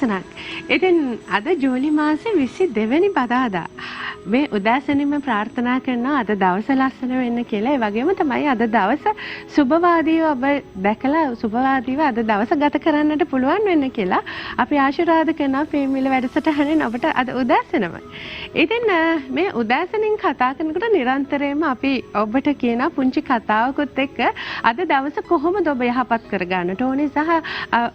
ලස්සනක්. ඉතින් අද ජූලි මාසේ 22 වෙනි බදාදා මේ උදෑසනින්ම ප්‍රාර්ථනා කරනවා අද දවස ලස්සන වෙන්න කියලා. ඒ වගේම තමයි අද දවස සුබවාදීව ඔබ දැකලා සුබවාදීව අද දවස ගත කරන්නට පුළුවන් වෙන්න කියලා අපි ආශිර්වාද කරනවා ප්‍රේමිල වැඩසටහනෙන් ඔබට අද උදෑසනම. ඉතින් මේ උදෑසනින් කතා කරනකොට නිරන්තරයෙන්ම අපි ඔබට කියන පුංචි කතාවකුත් එක්ක අද දවස කොහොමද ඔබ යහපත් කරගන්නට ඕනේ සහ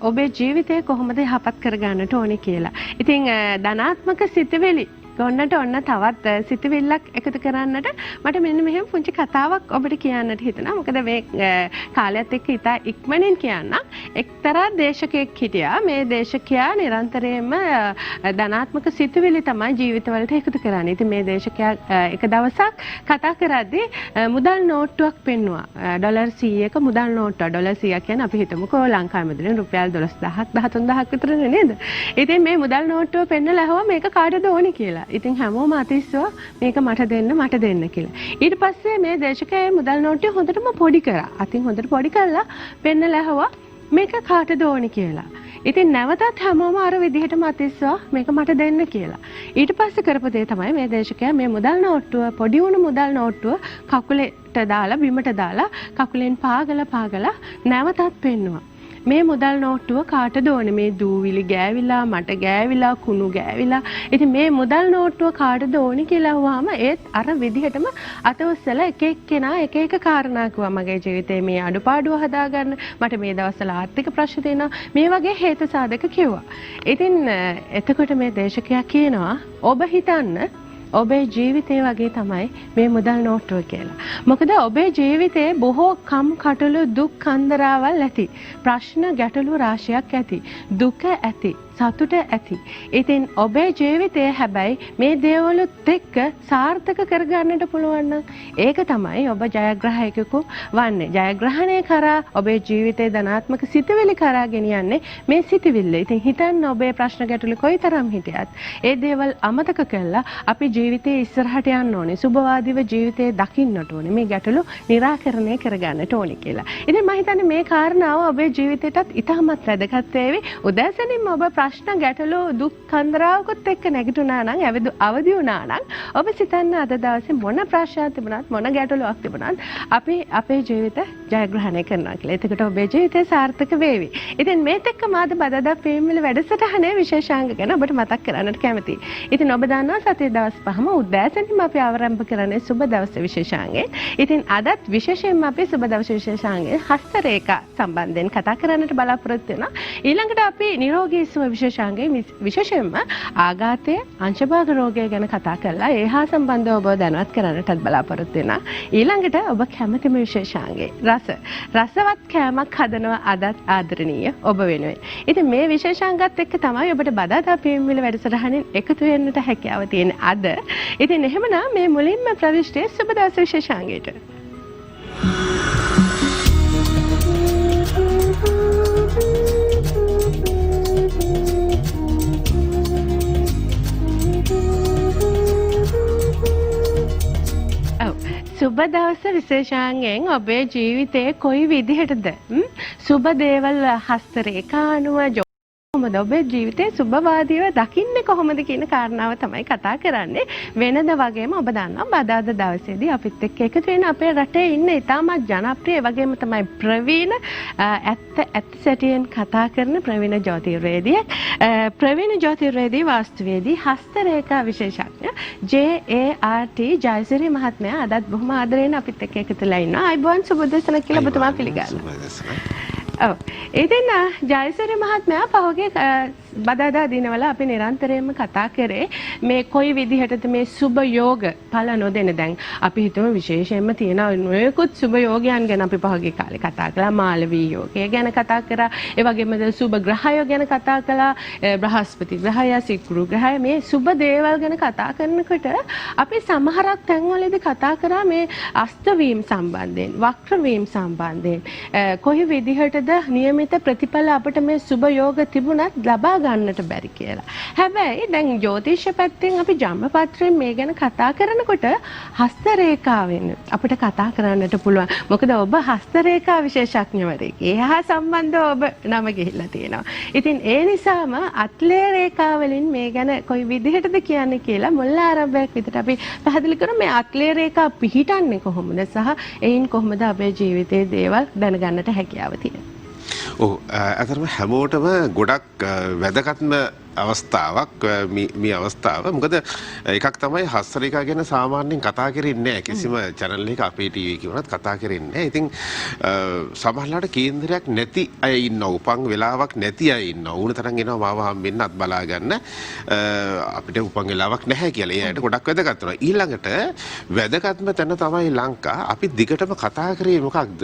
ඔබේ ජීවිතය කොහොමද යහපත් කරගන්නට ඕනේ කියලා. ඉතින් ධනාත්මක සිතුවිලි ගොන්නට ඔන්න තවත් සිතුවිල්ලක් එකතු කරන්නට මට මෙන්න මෙහෙම පුංචි කතාවක් ඔබට කියන්නට හිතුණා. මොකද මේ කාලයත් එක්ක ඉතා ඉක්මනින් කියන්න. එක්තරා දේශකයෙක් හිටියා. මේ දේශකයා නිරන්තරයෙන්ම ධනාත්මක සිතුවිලි තමයි ජීවිතවලට එකතු කරන්නේ. ඉතින් මේ දේශකයා එක දවසක් කතා කරද්දී මුදල් නෝට්ටුවක් පෙන්නුවා. ඩොලර් 100ක මුදල් නෝට්ටුව. ඩොලර් 100ක් කියන්නේ අපි හිතමුකෝ ලංකාවේ මුදලෙන් රුපියල් 12000ක් 13000ක් විතරනේ නේද? ඉතින් මේ මුදල් නෝට්ටුව පෙන්නලා ඇහුවා මේක කාටද ඕනේ කියලා. ඉතින් හැමෝම අතිස්සුවා මේක මට දෙන්න කියලා. ඊට පස්සේ මේ දේශකයා මුදල් නෝට්ටුව හොඳටම පොඩි කරා. අතින් හොඳට පොඩි කරලා පෙන්නලා ඇහුවා මේක කාටද ඕනේ කියලා. ඉතින් නැවතත් හැමෝම අර විදිහටම අතිස්සුවා මේක මට දෙන්න කියලා. ඊට පස්සේ කරපු දේ තමයි මේ දේශකයා මේ මුදල් නෝට්ටුව පොඩි වුණු මුදල් නෝට්ටුව කකුලට දාලා බිමට දාලා කකුලෙන් පාගලා නැවතත් පෙන්නුවා. මේ මුදල් නෝට්ටුව කාටද ඕනේ? මේ දූවිලි ගෑවිලා මට ගෑවිලා කුණු ගෑවිලා. ඉතින් මේ මුදල් නෝට්ටුව කාටද ඕනේ කියලා අහුවාම ඒත් අර විදිහටම අත උස්සලා එක එක්කෙනා එක එක කාරණා කිව්වා. මගේ ජීවිතේ මේ අඩුපාඩුව හදාගන්න මට මේ දවස්වල ආර්ථික ප්‍රශ්න තියෙනවා. මේ වගේ හේතු සාධක කිව්වා. ඉතින් එතකොට මේ දේශකයා කියනවා ඔබ හිතන්න ඔබේ ජීවිතේ වගේ තමයි මේ මුදල් නෝට්ටුව කියලා. මොකද ඔබේ ජීවිතේ බොහෝ කම්කටොළු දුක් අන්දරාවල් ඇති. ප්‍රශ්න ගැටලු රාශියක් ඇති. දුක ඇති. සතුට ඇති. ඉතින් ඔබේ ජීවිතය හැබැයි මේ දේවලුත් එක්ක සාර්ථක කරගන්නට පුළුවන් නම් ඒක තමයි ඔබ ජයග්‍රාහකයෙකු වන්නේ. ජයග්‍රහණය කරා ඔබේ ජීවිතේ ධනාත්මක සිතුවිලි කරා ගෙනියන්නේ මේ සිතුවිල්ල. ඉතින් හිතන්න ඔබේ ප්‍රශ්න ගැටලු කොයිතරම් හිටියත් ඒ දේවල් අමතක කරලා අපි ජීවිතේ ඉස්සරහට යන්න ඕනේ. සුබවාදීව ජීවිතේ දකින්නට ඕනේ. මේ ගැටලු निराකරණය කරගන්නට ඕනේ කියලා. ඉතින් මම හිතන්නේ මේ කාරණාව ඔබේ ජීවිතයටත් ඉතාමත් වැදගත් වේවි. උදෑසනින්ම ඔබ ප්‍රශ්න ගැටලු දුක් කන්දරාවකුත් එක්ක නැගිටුණා නම් අවදි වුණා නම් ඔබ සිතන්න අද දවසේ මොන ප්‍රශ්නයක් තිබුණත් මොන ගැටලුවක් තිබුණත් අපි අපේ ජීවිත ජයග්‍රහණය කරනවා කියලා. එතකොට ඔබේ ජීවිතය සාර්ථක වේවි. ඉතින් මේත් එක්කම අද බදාදා ප්‍රේමවිල වැඩසටහනේ විශේෂාංග ගැන ඔබට මතක් කරන්නට කැමතියි. ඉතින් ඔබ දන්නවා සතියේ දවස් පහම උදෑසනින්ම අපි ආරම්භ කරන්නේ සුබ දවසේ විශේෂාංගයෙන්. ඉතින් අදත් විශේෂයෙන්ම අපි සුබ දවසේ විශේෂාංගයෙන් හස්තරේඛා සම්බන්ධයෙන් කතා කරන්නට බලාපොරොත්තු වෙනවා. ඊළඟට අපි නිරෝගී සුව විශේෂාංගයේ විශේෂයෙන්ම ආඝාතය අංශභාග රෝගය ගැන කතා කරලා ඒ හා සම්බන්ධව ඔබ දැනුවත් කරන්නටත් බලාපොරොත්තු වෙනවා. ඊළඟට ඔබ කැමතිම විශේෂාංගය රසවත් කෑමක් හදනවා අදත් ආදරණීය ඔබ වෙනුවෙන්. ඉතින් මේ විශේෂාංගات එක්ක තමයි ඔබට බදාදා ප්‍රේමවිල වැඩසටහනින් එකතු වෙන්නට හැකියාව තියෙන්නේ අද. ඉතින් එහෙමනම් මේ මුලින්ම ප්‍රවිෂ්ඨයේ සුබ දවස විශේෂාංගයට සුබ දවස විශේෂාංගයෙන් ඔබේ ජීවිතේ කොයි විදිහටද සුබ දේවල් හස්තරේඛා අනුව කොහොමද ඔබේ ජීවිතේ සුබවාදීව දකින්නේ කොහොමද කියන කාරණාව තමයි කතා කරන්නේ. වෙනද වගේම ඔබ දන්නවා බදාදා දවසේදී අපිත් එක්ක එකතු වෙන අපේ රටේ ඉන්න ඉතාමත් ජනප්‍රිය වගේම තමයි ප්‍රවීණ ඇත්ත සැටියෙන් කතා කරන ප්‍රවීණ ජ්‍යොතිර්වේදිය ප්‍රවීණ වාස්තුවේදී හස්තරේඛා විශේෂඥ JART ජයසිරි මහත්මයා අදත් බොහොම ආදරෙන් අපිත් එක්ක එකතුලා ඉන්නවා. අයිබෝන් සුබදසන කියලා ඔබතුමා පිළිගන්නවා. ඔව්. ඉතින් ජයසිරි මහත්මයා පහුගිය බදාදා දිනවල අපි නිරන්තරයෙන්ම කතා කරේ මේ කොයි විදිහටද මේ සුබ යෝග ඵල නොදෙන. දැන් අපි හිතමු විශේෂයෙන්ම තියෙන නොයෙකුත් සුබ යෝගයන් ගැන අපි පහුගිය කාලේ කතා කළා. මාලවී යෝගය ගැන කතා කරා. ඒ වගේම සුබ ග්‍රහය ගැන කතා කළා. බ්‍රහස්පති ග්‍රහය, සිකුරු ග්‍රහය මේ සුබ දේවල් ගැන කතා කරනකොට අපි සමහරක් තැන්වලදී කතා කරා මේ අස්ත වීම සම්බන්ධයෙන්, වක්‍ර වීම සම්බන්ධයෙන් කොයි විදිහටද නියමිත ප්‍රතිඵල අපිට මේ සුබ යෝග තිබුණත් ලබා ගන්නට බැරි කියලා. හැබැයි දැන් ජ්‍යොතිෂ පැත්තෙන් අපි ජම්මපත්‍රයෙන් මේ ගැන කතා කරනකොට හස්ත රේඛාවෙන් අපිට කතා කරන්නට පුළුවන්. මොකද ඔබ හස්ත රේඛා විශේෂඥවරයෙක්. ඒ හා සම්බන්ධව ඔබ නම ගිහිල්ලා තියෙනවා. ඉතින් ඒ නිසාම අත්ලේ රේඛා වලින් මේ ගැන කොයි විදිහටද කියන්නේ කියලා මුල් ආරම්භයක් විදිහට අපි පැහැදිලි කරමු. මේ අත්ලේ රේඛා පිහිටන්නේ කොහොමද සහ එයින් කොහොමද අපේ ජීවිතයේ දේවල් දැනගන්නට හැකියාව තියෙන්නේ. ඔව් අතරම හැමෝටම ගොඩක් වැදගත්ම අවස්ථාවක් මේ අවස්ථාව. මොකද එකක් තමයි හස්ත රේඛා ගැන සාමාන්‍යයෙන් කතා කරන්නේ නැහැ. කිසිම channel එකක අපේ TV එකේ වුණත් කතා කරන්නේ නැහැ. ඉතින් සමහරවිට කේන්දරයක් නැති අය ඉන්නවා. උපන් වෙලාවක් නැති අය ඉන්නවා. ඕන තරම් එනවා මාව හම්බෙන්නත් බලා ගන්න. අපිට උපන් වෙලාවක් නැහැ කියලා. ඒ අයට ගොඩක් වැදගත් වෙනවා. ඊළඟට වැදගත්ම තැන තමයි ලංකා. අපි දිගටම කතා කරේ මොකක්ද?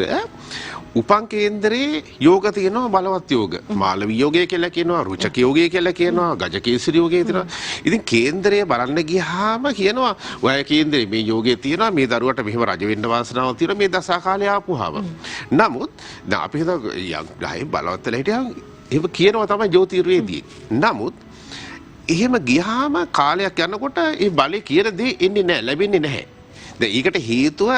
උපන් කේන්දරේ යෝග තියෙනවා බලවත් යෝග. මාළවී යෝගය කියලා කියනවා. රුචක යෝගය කියලා කියනවා. ගජකේසරි යෝගයේ තියෙනවා. ඉතින් කේන්දරය බලන්න ගියාම කියනවා ඔය කේන්දරේ මේ යෝගයේ තියෙනවා මේ දරුවට මෙහෙම රජ වෙන්න වාසනාවක් තියෙනවා මේ දසා කාලේ ආපුවාම. නමුත් දැන් අපි හිතා ගහේ බලවත් වෙලා හිටියා එහෙම කියනවා තමයි ජ්‍යොතිර්වේදී. නමුත් එහෙම ගියාම කාලයක් යනකොට ඒ බලේ කියන දේ එන්නේ නැහැ ලැබෙන්නේ නැහැ. දැන් ඒකට හේතුව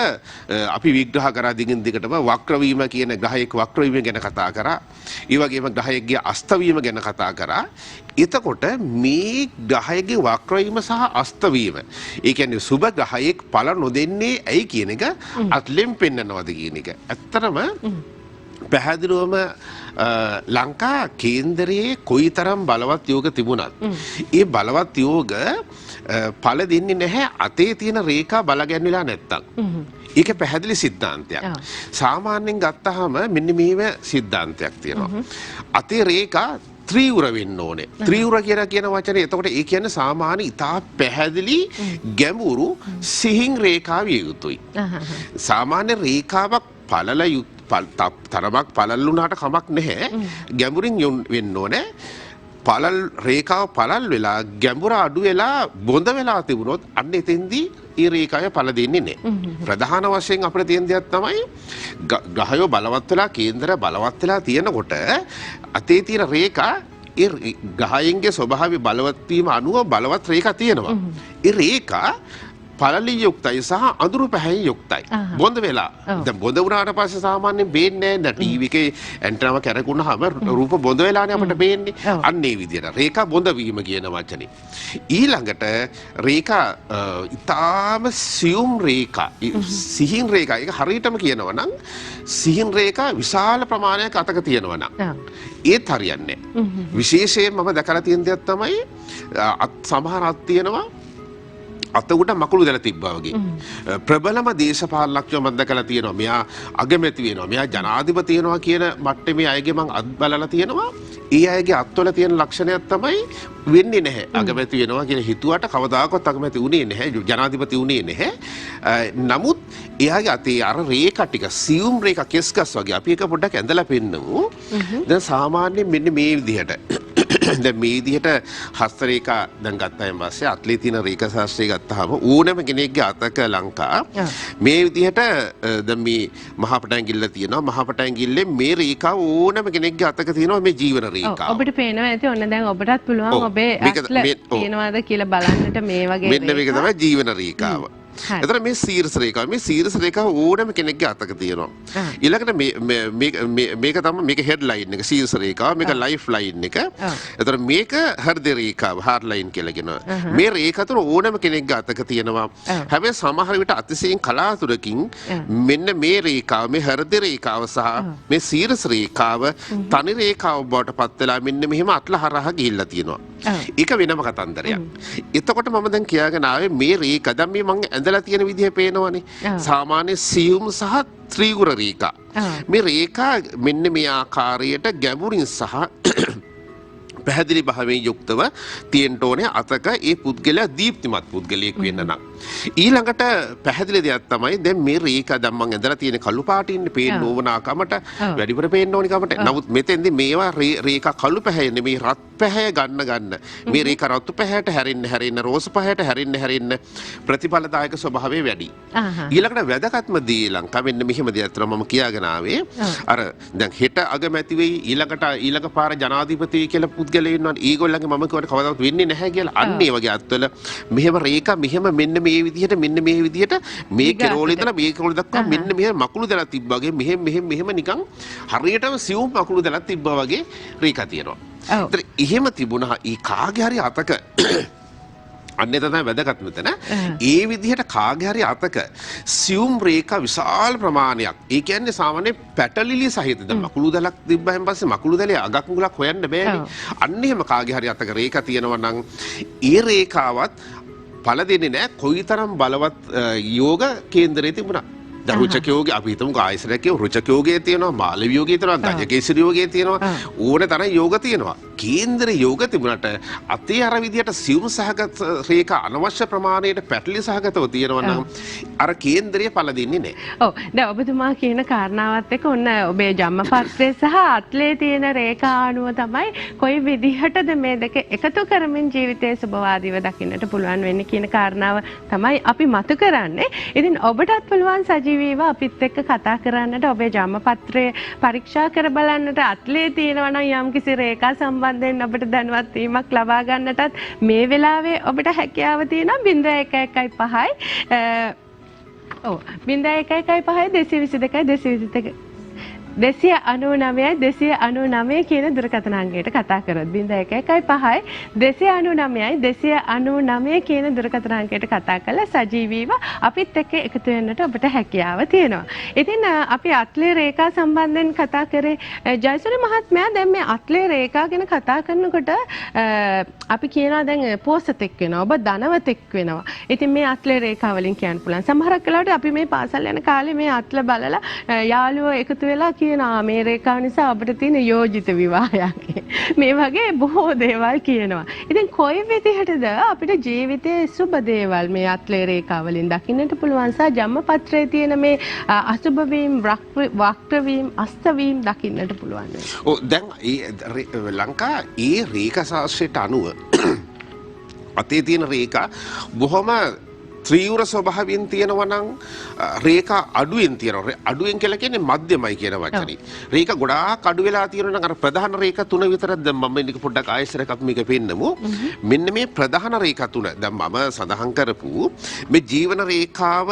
අපි විග්‍රහ කරා දිගින් දිගටම වක්‍ර වීම කියන ග්‍රහයක වක්‍ර වීම ගැන කතා කරා. ඒ වගේම ග්‍රහයකගේ අස්ත වීම ගැන කතා කරා. එතකොට මේ ග්‍රහයකගේ වක්‍ර වීම සහ අස්ත වීම. ඒ කියන්නේ සුබ ග්‍රහයක ඵල නොදෙන්නේ ඇයි කියන එක අත්ලෙන් පෙන්නනවාද කියන එක. ඇත්තටම පැහැදිලිවම ලංකා කේන්දරයේ කොයිතරම් බලවත් යෝග තිබුණත් ඒ බලවත් යෝග ඵල දෙන්නේ නැහැ අතේ තියෙන රේඛා බලගැන්විලා නැත්තම්. ඒක පැහැදිලි සිද්ධාන්තයක්. සාමාන්‍යයෙන් ගත්තාම මෙන්න මේව සිද්ධාන්තයක් තියෙනවා. අතේ රේඛා ත්‍රිවුර වෙන්න ඕනේ. ත්‍රිවුර කියලා කියන වචනේ එතකොට ඒ කියන්නේ සාමාන්‍ය ඉතා පැහැදිලි ගැඹුරු සිහින් රේඛාව විය යුතුයි. සාමාන්‍ය රේඛාවක් පළල තරමක් පළල් වුණාට කමක් නැහැ. ගැඹුරින් වෙන්න ඕනේ. පළල් රේඛාව පළල් වෙලා ගැඹුර අඩු වෙලා බොඳ වෙලා තිබුණොත් අන්න එතෙන්දී ඒ රේඛාව පළ දෙන්නේ නැහැ. ප්‍රධාන වශයෙන් අපිට තියෙන දෙයක් තමයි ග්‍රහයෝ බලවත් වෙලා කේන්දර බලවත් වෙලා තියෙනකොට අතේ තියෙන රේඛා ඒ ග්‍රහයන්ගේ ස්වභාවය බලවත් වීම අනුව බලවත් රේඛා තියෙනවා. ඒ රේඛා පළලින් යුක්තයි සහ අඳුරු පැහැයෙන් යුක්තයි. බොඳ වෙලා. දැන් බොඳ වුණාට පස්සේ සාමාන්‍යයෙන් පේන්නේ නැහැ. දැන් ටීවී එකේ ඇන්ටනාව කැරකුණාම රූප බොඳ වෙලානේ අපිට පේන්නේ. අන්න ඒ විදිහට. රේඛා බොඳ වීම කියන වචනේ. ඊළඟට රේඛා ඊටාම සියුම් රේඛා. සිහින් රේඛා. ඒක හරියටම කියනවා නම් සිහින් රේඛා විශාල ප්‍රමාණයක් අතක තියෙනවා නම්. ඒත් හරියන්නේ නැහැ. විශේෂයෙන් මම දැකලා තියෙන දෙයක් තමයි සමහර අත් තියෙනවා අත උඩ මකුළු දැල තිබ්බා වගේ. ප්‍රබලම දේශපාලනඥයෝ මම දැකලා තියෙනවා. මෙයා අගමැති වෙනවා. මෙයා ජනාධිපති වෙනවා කියන මට්ටමේ අයගේ මම අත් බලලා තියෙනවා. ඒ අයගේ අත්වල තියෙන ලක්ෂණයක් තමයි වෙන්නේ නැහැ. අගමැති වෙනවා කියන හිතුවට කවදාකවත් අගමැති වුණේ නැහැ. ජනාධිපති වුණේ නැහැ. නමුත් එයාගේ අතේ අර රේඛා ටික සියුම් රේඛා කෙස්කස් වගේ අපි එක පොඩ්ඩක් ඇඳලා පෙන්නමු. දැන් සාමාන්‍යයෙන් මෙන්න මේ විදිහට දැන් මේ විදිහට හස්ත රේඛා දැන් ගත්තායින් පස්සේ අත්ලේ තියෙන රේඛා ශාස්ත්‍රය ගත්තාම ඕනම කෙනෙක්ගේ අතක ලංකා මේ විදිහට දැන් මේ මහපටැංගිල්ල තියෙනවා මහපටැංගිල්ලේ මේ රේඛාව ඕනම කෙනෙක්ගේ අතක තියෙනවා මේ ජීවන රේඛාව. ඔබට පේනවා ඇති ඔන්න දැන් ඔබටත් පුළුවන් ඔබේ අත්ල තියෙනවද කියලා බලන්නට මේ වගේ මෙන්න මේක තමයි ජීවන රේඛාව. එතන මේ සීර්ෂ රේඛාව මේ සීර්ෂ රේඛාව ඕනම කෙනෙක්ගේ අතක තියෙනවා. ඊළඟට මේක තමයි මේක හෙඩ් ලයින් එක සීර්ෂ රේඛාව මේක ලයිෆ් ලයින් එක. එතන මේක හෘද රේඛාව හાર્ට් ලයින් කියලා කියනවා. මේ රේඛා තුන ඕනම කෙනෙක්ගේ අතක තියෙනවා. හැබැයි සමහර විට අතිශයින් කලාතුරකින් මෙන්න මේ රේඛාව මේ හෘද රේඛාව සහ මේ සීර්ෂ රේඛාව තනි රේඛාව බවට පත් වෙලා මෙන්න මෙහෙම අත්ල හරහා ගිහිල්ලා තියෙනවා. ඒක වෙනම කතන්දරයක්. එතකොට මම දැන් කියාගෙන ආවේ මේ රේඛා දැන් මේ මම ඇඳලා තියෙන විදිහ පේනවනේ. සාමාන්‍ය සියුම් සහ ත්‍රිගුර රේඛා. මේ රේඛා මෙන්න මේ ආකාරයට ගැඹුරින් සහ පැහැදිලි භාවයෙන් යුක්තව තියෙන්න ඕනේ අතක ඒ පුද්ගලයා දීප්තිමත් පුද්ගලයෙක් වෙන්න නම්. ඊළඟට පැහැදිලි දෙයක් තමයි දැන් මේ රේඛා දැන් මම ඇඳලා තියෙන කළු පාටින් පේන්න ඕන ආකමට වැඩිපුර පේන්න ඕනි කමට. නමුත් මෙතෙන්දි මේවා රේඛා කළු පැහැය නෙමෙයි රත් පැහැය ගන්න. මේ රේඛා රතු පැහැයට හැරෙන්න රෝස පැහැයට හැරෙන්න ප්‍රතිඵලදායක ස්වභාවය වැඩි. ඊළඟට වැදගත්ම දේ ලංකා මෙන්න මෙහෙම දෙයක් තමයි මම කියාගෙන ආවේ. අර දැන් හෙට අගමැති වෙයි ඊළඟ පාර ජනාධිපති කියලා පුද්ගලයෝ ඉන්නවා. ඊගොල්ලන්ගේ මම කියවට කවදාවත් වෙන්නේ නැහැ කියලා. අන්න ඒ වගේ අත්වල මෙහෙම රේඛා මෙහෙම මෙන්න මේ විදිහට මේ කෙරෝල ඉඳලා මේ කෙරෝල දක්වා මෙන්න මෙහෙම මකුළු දැලක් තිබ්බා වගේ මෙහෙම නිකන් හරියටම සියුම් මකුළු දැලක් තිබ්බා වගේ රේඛා තියෙනවා. ඒතර එහෙම තිබුණා ඊ කාගේ හරි අතක අන්නේ තමයි වැදගත්ම තැන. ඒ විදිහට කාගේ හරි අතක සියුම් රේඛා විශාල ප්‍රමාණයක්. ඒ කියන්නේ සාමාන්‍ය පැටලිලි සහිතද මකුළු දැලක් තිබ්බයින් පස්සේ මකුළු දැලේ අගක් මුලක් හොයන්න බෑනේ. අන්න එහෙම කාගේ හරි අතක රේඛා තියෙනවා නම් ඒ රේඛාවත් ඵල දෙන්නේ නැහැ කොයිතරම් බලවත් යෝග කේන්දරේ තිබුණා. දැන් රුචක යෝගය අපි හිතමු ආයසරකේ රුචක යෝගය තියෙනවා මාළවි යෝගය තියෙනවා ගජකේසරි යෝගය තියෙනවා ඕන තරම් යෝග තියෙනවා. කේන්දර යෝග තිබුණාට අතේ අර විදියට සියුම් සහගත රේඛා අනවශ්‍ය ප්‍රමාණයට පැටලි සහගතව තියෙනවා නම් අර කේන්දරය ඵල දෙන්නේ නැහැ. ඔව් දැන් ඔබතුමා කියන කාරණාවත් එක්ක ඔන්න ඔබේ ජන්මපත්‍රය සහ අත්ලේ තියෙන රේඛා අණුව තමයි කොයි විදිහටද මේ දෙක එකතු කරමින් ජීවිතයේ සුබවාදීව දකින්නට පුළුවන් වෙන්නේ කියන කාරණාව තමයි අපි මතු කරන්නේ. ඉතින් ඔබටත් පුළුවන් සජීවීව අපිත් එක්ක කතා කරන්නට ඔබේ ජන්මපත්‍රය පරීක්ෂා කර බලන්නට අත්ලේ තියෙනවා නම් යම්කිසි රේඛා සම්බන්ධයෙන් ඔබට දැනුවත් වීමක් ලබා ගන්නටත් මේ වෙලාවේ ඔබට හැකියාව තියෙනවා 0115 ඔව් 0115 222 299 කියන දුරකථන අංකයට කතා කරොත් 0115 299 කියන දුරකථන අංකයට කතා කරලා සජීවීව අපිත් එක්ක එකතු වෙන්නට ඔබට හැකියාව තියෙනවා. ඉතින් අපි අත්ලේ රේඛා සම්බන්ධයෙන් කතා කරේ ජයසූරිය මහත්මයා දැන් මේ අත්ලේ රේඛා ගැන කතා කරනකොට අපි කියනවා දැන් පෝසතෙක් වෙනවා ඔබ ධනවතෙක් වෙනවා. ඉතින් මේ අත්ලේ රේඛා වලින් කියන්න පුළුවන්. සමහරක් වෙලාවට අපි මේ පාසල් යන කාලේ මේ අත්ල බලලා යාළුවෝ එකතු වෙලා කියනවා මේ රේඛාව නිසා අපිට තියෙන යෝජිත විවාහයක්. මේ වගේ බොහෝ දේවල් කියනවා. ඉතින් කොයි විදිහටද අපිට ජීවිතයේ සුබ දේවල් මේ අත්ලේ රේඛාව වලින් දකින්නට පුළුවන් සහ ජන්මපත්‍රයේ තියෙන මේ අසුබ වීම, වක්‍ර වීම, අස්ත වීම දකින්නට පුළුවන්. ඔව් දැන් ලංකා ඒ රේඛා ශාස්ත්‍රයට අනුව අතේ තියෙන රේඛා බොහොම ත්‍රිවුර ස්වභාවයෙන් තියෙනවා නම් රේඛා අඩුවෙන් තියෙනවා. අඩුවෙන් කියලා කියන්නේ මධ්‍යමයි කියන වචනේ. රේඛා ගොඩාක් අඩු වෙලා තියෙනවා නම් අර ප්‍රධාන රේඛා තුන විතරක් දැන් මම මේක පොඩ්ඩක් ආයෙසරක් අපි මේක පෙන්නමු. මෙන්න මේ ප්‍රධාන රේඛා තුන දැන් මම සඳහන් කරපු මේ ජීවන රේඛාව,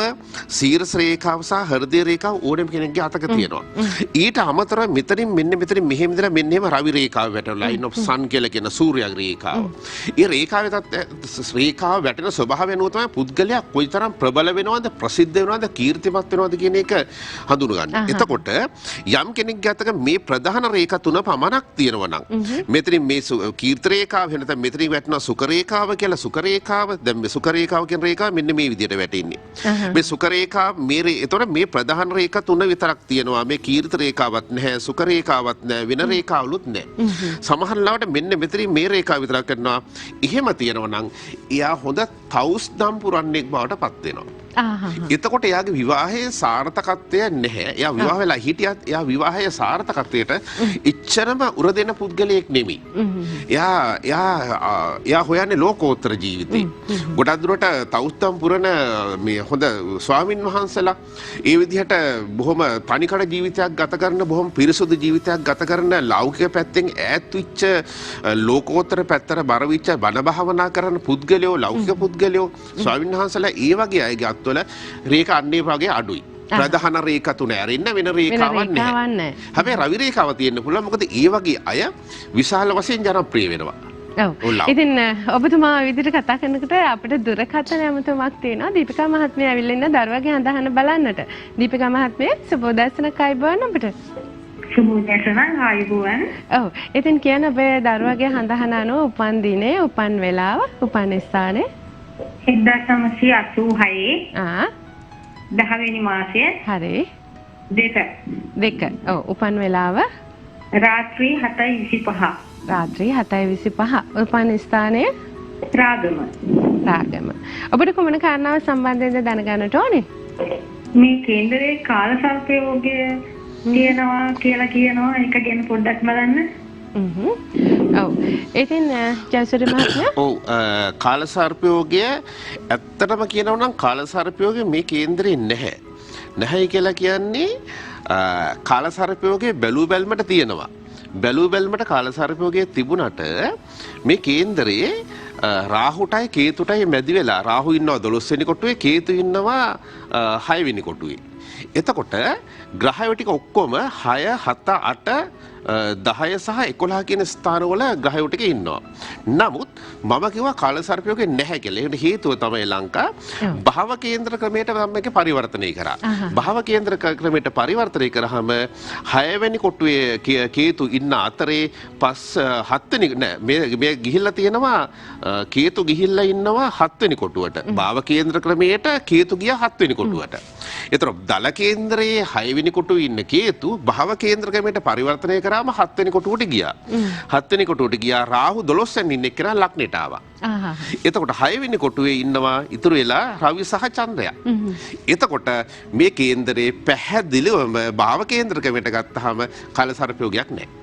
සීරස රේඛාව සහ හෘදය රේඛාව ඕනෙම කෙනෙක්ගේ අතක තියෙනවා. ඊට අමතරව මෙතනින් මෙහෙම ඉඳලා මෙන්න එහෙම රවි රේඛාව වැටෙනවා. line of sun කියලා කියන සූර්යාගේ රේඛාව. ඒ රේඛාවේ රේඛාව වැටෙන ස්වභාවය අනුව තමයි පුද්ගලයා කොයිතරම් ප්‍රබල වෙනවද ප්‍රසිද්ධ වෙනවද කීර්තිමත් වෙනවද කියන එක හඳුනගන්න. එතකොට යම් කෙනෙක්ගේ අතක මේ ප්‍රධාන රේඛා තුන පමණක් තියෙනවා නම් මෙතනින් මේ කීර්ති රේඛාව වෙනතම මෙතනින් වැටෙන සුඛ රේඛාව කියලා සුඛ රේඛාව දැන් මේ සුඛ රේඛාව කියන රේඛාව මෙන්න මේ විදිහට වැටෙන්නේ. මේ සුඛ රේඛාව එතකොට මේ ප්‍රධාන රේඛා තුන විතරක් තියෙනවා. මේ කීර්ති රේඛාවක් නැහැ, සුඛ රේඛාවක් නැහැ, වෙන රේඛාවලුත් නැහැ. සමහර ලාවට මෙන්න මෙතනින් මේ රේඛාව විතරක් කරනවා. එහෙම තියෙනවා නම් එයා හොඳ තවුස් දම් පුරන්නේ බවට පත් වෙනවා. එතකොට එයාගේ විවාහයේ සාර්ථකත්වය නැහැ. එයා විවාහ වෙලා හිටියත් එයා විවාහයේ සාර්ථකත්වයට ඉච්ඡරම උර දෙන පුද්ගලයෙක් නෙමෙයි. එයා හොයන්නේ ලෝකෝත්තර ජීවිතේ. ගොඩක් දුරට තවුස්තම් පුරන මේ හොඳ ස්වාමින් වහන්සේලා ඒ විදිහට බොහොම තනිකඩ ජීවිතයක් ගත කරන බොහොම පිරිසුදු ජීවිතයක් ගත කරන ලෞකික පැත්තෙන් ඈත් වෙච්ච ලෝකෝත්තර පැත්තට බර වෙච්ච බණ භාවනා කරන පුද්ගලයෝ ලෞකික පුද්ගලයෝ ස්වාමින් වහන්සේලා ඒ වගේ අයගේ අත්වල රේඛා අන්නේ වගේ අඩුයි. ප්‍රධාන රේඛා තුන ඇරෙන්න වෙන රේඛාවක් නැහැ. හැබැයි රවි රේඛාව තියෙන්න පුළුවන්. මොකද ඒ වගේ අය විශාල වශයෙන් ජනප්‍රිය වෙනවා. ඔව්. ඉතින් ඔබතුමා විදිහට කතා කරනකොට අපිට දුරකථන ඇමතුමක් තියෙනවා. දීපිකා මහත්මිය ඇවිල්ලා ඉන්න දරුවගේ අඳහන බලන්නට. දීපිකා මහත්මිය සුබෝදෑසනක් ආයිබෝන් අපිට. සුබෝදෑසනක් ආයිබෝන්. ඔව්. ඉතින් කියන ඔබේ දරුවගේ අඳහන අනුව උපන් දිනේ, උපන් වෙලාව, උපන් ස්ථානේ 1986 10 වෙනි මාසයේ හරි 2 ඔව් උපන් වෙලාව රාත්‍රී 7:25 රාත්‍රී 7:25 උපන් ස්ථානය රාගම රාගම. ඔබට කුමන කාරණාව සම්බන්ධයෙන්ද දැනගන්නට ඕනේ? මේ කේන්දරේ කාලසර්පයෝගය තියෙනවා කියලා කියනවා. ඒක ගැන පොඩ්ඩක් බලන්න. ඔව්. ඉතින් ජයසූරිය මහත්මයා ඔව් කාලසර්පයෝගය ඇත්තටම කියනවා නම් කාලසර්පයෝගය මේ කේන්දරේ නැහැ. නැහැ කියලා කියන්නේ කාලසර්පයෝගයේ බැලු බැල්මට තියෙනවා. බැලු බැල්මට කාලසර්පයෝගයේ තිබුණට මේ කේන්දරේ රාහුටයි කේතුටයි මැදි වෙලා රාහු ඉන්නවා 12 වෙනි කොටුවේ කේතු ඉන්නවා 6 වෙනි කොටුවේ. එතකොට ග්‍රහයෝ ටික ඔක්කොම 6 7 8 10 සහ 11 කියන ස්ථානවල ග්‍රහයෝ ටික ඉන්නවා. නමුත් මම කිව්වා කාලසර්පයෝගේ නැහැ කියලා. ඒකට හේතුව තමයි ලංකා භව කේන්ද්‍ර ක්‍රමයට මම මේක පරිවර්තනය කරා. භව කේන්ද්‍ර ක්‍රමයට පරිවර්තනය කරාම 6 වෙනි කොටුවේ කේතු ඉන්න අතරේ 7 වෙනි නෑ මේ ගිහිල්ලා තියෙනවා කේතු ගිහිල්ලා ඉන්නවා 7 වෙනි කොටුවට. භව කේන්ද්‍ර ක්‍රමයට කේතු ගියා 7 වෙනි කොටුවට. ඒතර දල කේන්ද්‍රයේ 6 වෙනි කොටුවේ ඉන්න කේතු භව කේන්ද්‍ර ක්‍රමයට පරිවර්තනය කරාම 7 වෙනි කොටුවට ගියා. 7 වෙනි කොටුවට ගියා රාහු 12 වෙනි ඉන්න එක්කෙනා ලග්නෙට ආවා. එතකොට 6 වෙනි කොටුවේ ඉන්නවා ඉතුරු වෙලා රවි සහ චන්ද්‍රයා. එතකොට මේ කේන්දරේ පැහැදිලිවම භව කේන්ද්‍ර ක්‍රමයට ගත්තාම කාලසර්පයෝගයක් නැහැ.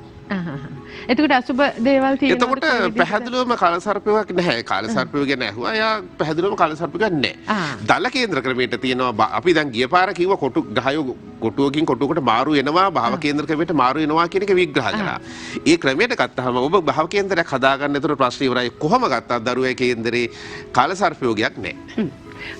එතකොට අසුබ දේවල් තියෙනවා. එතකොට පැහැදිලිවම කාලසර්පයෝගයක් නැහැ. කාලසර්පයෝගය ගැන ඇහුවා. එයා පැහැදිලිවම කාලසර්පයෝගයක් නැහැ. දල කේන්ද්‍ර ක්‍රමයට තියෙනවා. අපි දැන් ගිය පාර කිව්ව කොටු ගහයෝ කොටුවකින් කොටුවකට මාරු වෙනවා භව කේන්ද්‍ර ක්‍රමයට මාරු වෙනවා කියන එක විග්‍රහ කරා. ඒ ක්‍රමයට ගත්තාම ඔබ භව කේන්ද්‍රයක් හදාගන්න ඒතර ප්‍රශ්න ඉවරයි. කොහොම ගත්තත් දරුවේ කේන්දරේ කාලසර්පයෝගයක් නැහැ.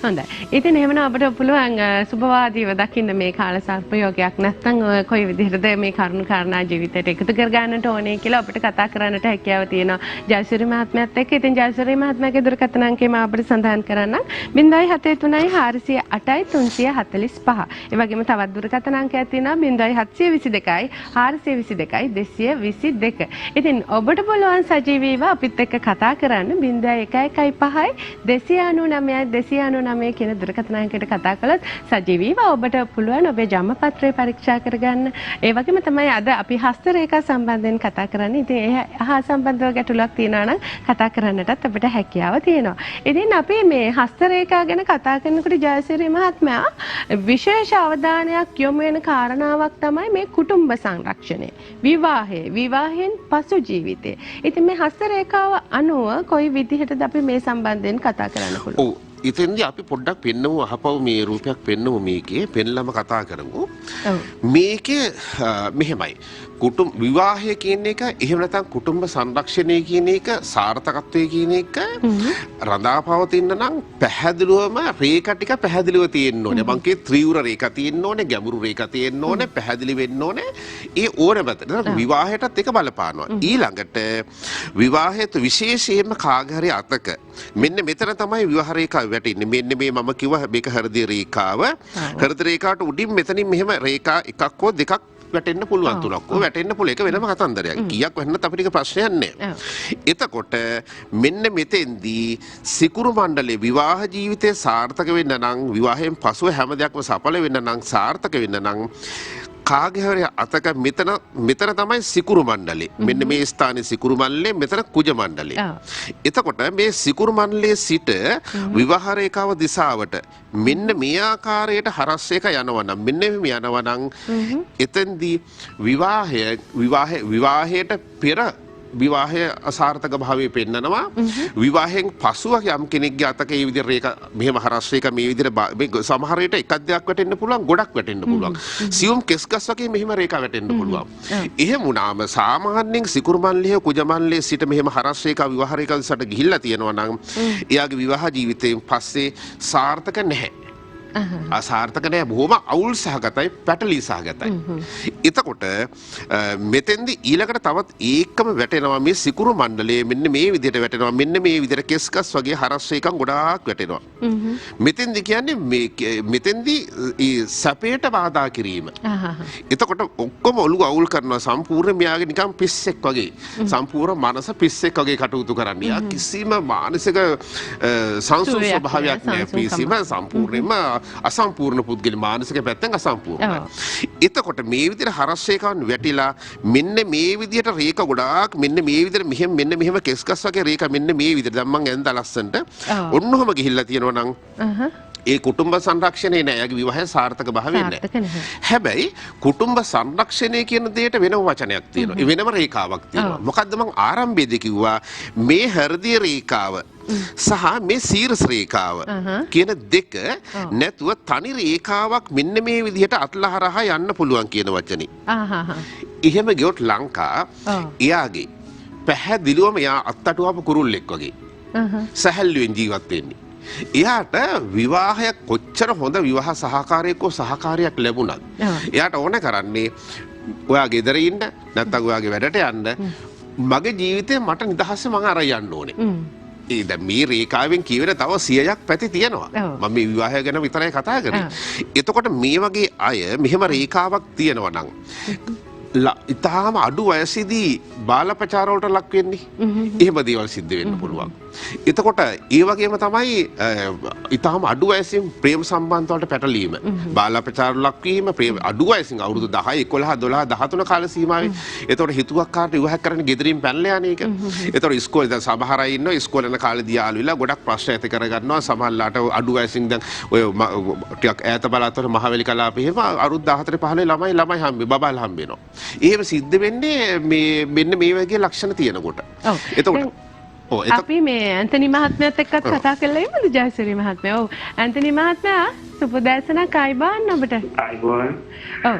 හොඳයි. ඉතින් එහෙමනම් අපිට පුළුවන් සුභවාදීව දකින්න මේ කාලසර්පයෝගයක් නැත්නම් කොයි විදිහටද මේ කරුණු කාරණා ජීවිතයට එකතු කර ගන්නට ඕනේ කියලා අපිට කතා කරන්නට හැකියාව තියෙනවා. ජයසූරිය මහත්මයාත් එක්ක. ඉතින් ජයසූරිය මහත්මයාගේ දුරකථන අංකය මම අපිට සඳහන් කරන්නම් 073 408 345. ඒ වගේම තවත් දුරකථන අංකයක් තියෙනවා 0722 422 222. ඉතින් ඔබට පුළුවන් සජීවීව අපිත් එක්ක කතා කරන්න 0115 299 299 කියන දුරකථන අංකයට කතා කළොත් සජීවීව ඔබට පුළුවන් ඔබේ ජන්මපත්‍රය පරීක්ෂා කරගන්න. ඒ වගේම තමයි අද අපි හස්ත රේඛා සම්බන්ධයෙන් කතා කරන්නේ. ඉතින් ඒ හා සම්බන්ධව ගැටලුවක් තියෙනවා නම් කතා කරන්නටත් අපිට හැකියාව තියෙනවා. ඉතින් අපි මේ හස්ත රේඛා ගැන කතා කරනකොට ජයසිරි මහත්මයා විශේෂ අවධානයක් යොමු වෙන කාරණාවක් තමයි මේ කුටුම්බ සංරක්ෂණය. විවාහයෙන් පසු ජීවිතය. ඉතින් මේ හස්ත රේඛාව අනුව කොයි විදිහටද අපි මේ සම්බන්ධයෙන් කතා කරන්න පුළුවන්? ඉතින්දී අපි පොඩ්ඩක් පෙන්නමු අහපව මේ රූපයක් පෙන්නමු මේකේ පෙන්ලම කතා කරමු. මේකේ මෙහෙමයි. විවාහය කියන එක එහෙම නැත්නම් කුටුම්බ සංරක්ෂණය කියන එක සාර්ථකත්වය කියන එක රඳා පවතින්න නම් පැහැදිලිවම රේඛා ටික පැහැදිලිව තියෙන්න ඕනේ. මං කියේ ත්‍රිවුර රේඛා තියෙන්න ඕනේ, ගැඹුරු රේඛා තියෙන්න ඕනේ, පැහැදිලි වෙන්න ඕනේ. ඒ ඕනෑමත විවාහයටත් ඒක බලපානවා. ඊළඟට විවාහයට විශේෂයෙන්ම කාගහරි අතක මෙන්න මෙතන තමයි විවාහ රේඛාව වැටෙන්නේ. මෙන්න මේ මම කිව්වා මේක හෘදය රේඛාව. හෘද රේඛාවට උඩින් මෙතනින් මෙහෙම රේඛා එකක් හෝ දෙකක් වැටෙන්න පුළුවන් තුනක් හෝ වැටෙන්න පුළුවන්. ඒක වෙනම කතන්දරයක්. කීයක් වැටෙන්නත් අපිට ඒක ප්‍රශ්නයක් නෑ. එතකොට මෙන්න මෙතෙන්දී සිකුරු මණ්ඩලයේ විවාහ ජීවිතය සාර්ථක වෙන්න නම් විවාහයෙන් පසුව හැම දෙයක්ම සඵල වෙන්න නම් සාර්ථක වෙන්න නම් කාගේ හරි අතක මෙතන තමයි සිකුරු මණ්ඩලේ. මෙන්න මේ ස්ථානයේ සිකුරු මණ්ඩලේ මෙතන කුජ මණ්ඩලේ. එතකොට මේ සිකුරු මණ්ඩලයේ සිට විවාහ රේඛාව දිශාවට මෙන්න මේ ආකාරයට හරස් එක යනවා නම් මෙන්න මෙහෙම යනවා නම් එතෙන්දී විවාහයට පෙර විවාහය අසාර්ථක භාවයේ පෙන්නනවා. විවාහයෙන් පසුව යම් කෙනෙක්ගේ අතක ඒ විදිහට රේඛා මෙහෙම හරස් රේඛා මේ විදිහට සමහර විට එකක් දෙකක් වැටෙන්න පුළුවන්, ගොඩක් වැටෙන්න පුළුවන්. සියුම් කෙස්ගස් වගේ මෙහෙම රේඛා වැටෙන්න පුළුවන්. එහෙම වුණාම සාමාන්‍යයෙන් සිකුරු මණ්ඩලයේ කුජ මණ්ඩලයේ සිට මෙහෙම හරස් රේඛා විවාහ රේඛා දිසට ගිහිල්ලා තියෙනවා නම් එයාගේ විවාහ ජීවිතයෙන් පස්සේ සාර්ථක නැහැ. අසාර්ථක නෑ, බොහොම අවුල් සහගතයි, පැටලී සහගතයි. එතකොට මෙතෙන්දි ඊළඟට තවත් ඒකම වැටෙනවා මේ සිකුරු මණ්ඩලයේ මෙන්න මේ විදිහට වැටෙනවා. මෙන්න මේ විදිහට කෙස්කස් වගේ හරස් රේඛා ගොඩාක් වැටෙනවා. මෙතෙන්දි කියන්නේ මෙතෙන්දි සැපයට බාධා කිරීම. එතකොට ඔක්කොම ඔළුව අවුල් කරනවා. සම්පූර්ණ මෙයාගේ නිකන් පිස්සෙක් වගේ. සම්පූර්ණ මනස පිස්සෙක් වගේ කටයුතු කරන්නේ. කිසිම මානසික සංසුන් ස්වභාවයක් නෑ. පිස්සීම සම්පූර්ණයෙන්ම අසම්පූර්ණ පුද්ගල මානසික පැත්තෙන් අසම්පූර්ණයි. එතකොට මේ විදිහට හරස් රේඛාවන් වැටිලා මෙන්න මේ විදිහට රේඛ ගොඩාක් මෙන්න මේ විදිහට මෙහෙම කෙස්කස් වගේ රේඛ මෙන්න මේ විදිහට දැන් මං ඇඳ ලස්සන්ට ඔන්නෝම ගිහිල්ලා තියෙනවා නම් ඒ කුටුම්බ සංරක්ෂණේ නෑ. යාගේ විවාහය සාර්ථක භාවය නෑ. හැබැයි කුටුම්බ සංරක්ෂණය කියන දෙයට වෙනම වචනයක් තියෙනවා. වෙනම රේඛාවක් තියෙනවා. මොකද්ද මං ආරම්භයේදී කිව්වා මේ හෘදය රේඛාව සහ මේ සීරස් රේඛාව කියන දෙක නැතුව තනි රේඛාවක් මෙන්න මේ විදිහට අත්ලහරහා යන්න පුළුවන් කියන වචනේ. එහෙම ගියොත් ලංකා එයාගේ පැහැදිලිවම එයා අත්තටුවපු කුරුල්ලෙක් වගේ සැහැල්ලුවෙන් ජීවත් වෙන්නේ. එයාට විවාහයක් කොච්චර හොඳ විවාහ සහකාරයෙක්ව සහකාරයක් ලැබුණත් එයාට ඕන කරන්නේ ඔයා ගෙදර ඉන්න නැත්නම් ඔයාගේ වැඩට යන්න මගේ ජීවිතේ මට නිදහසේ මං අරන් යන්න ඕනේ. ඒ දැන් මේ රේඛාවෙන් කියවෙන තව 100ක් පැති තියෙනවා. මම මේ විවාහය ගැන විතරයි කතා කරන්නේ. එතකොට මේ වගේ අය මෙහෙම රේඛාවක් තියෙනවා නම් ඉතාලම අඩු වයසේදී බාල ප්‍රචාර වලට ලක් වෙන්නේ. එහෙම දේවල් සිද්ධ වෙන්න පුළුවන්. එතකොට ඒ වගේම තමයි ඉතාලම අඩු වයසින් ප්‍රේම සම්බන්ධ වලට පැටලීම. බාල ප්‍රචාර ලක් වීම ප්‍රේම අඩු වයසින් අවුරුදු 10 11 12 13 කාල සීමාවේ. එතකොට හිතුවක්කාරට විවාහ කරන්න ගෙදරින් පැනලා යන එක. එතකොට ඉස්කෝලේ දැන් සමහර අය ඉන්නවා ඉස්කෝලේ යන කාලේදී යාළු වෙලා ගොඩක් ප්‍රශ්න ඇති කරගන්නවා. සමහරලාට අඩු වයසින් දැන් ඔය ටිකක් ඈත බලාතොර මහවැලි කලාපේ එහෙම අවුරුදු 14 15 ළමයි බබාලා හම්බ වෙනවා. එහෙම සිද්ධ වෙන්නේ මෙන්න මේ වගේ ලක්ෂණ තියෙනකොට. එතකොට අපි මේ ඇන්තනි මහත්මයාත් එක්කත් කතා කළා ඉමද ජයසිරි මහත්මයා. ඔව් ඇන්තනි මහත්මයා සුබදර්ශනක් ආයිබෝන් ඔබට. ආයිබෝන්. ඔව්.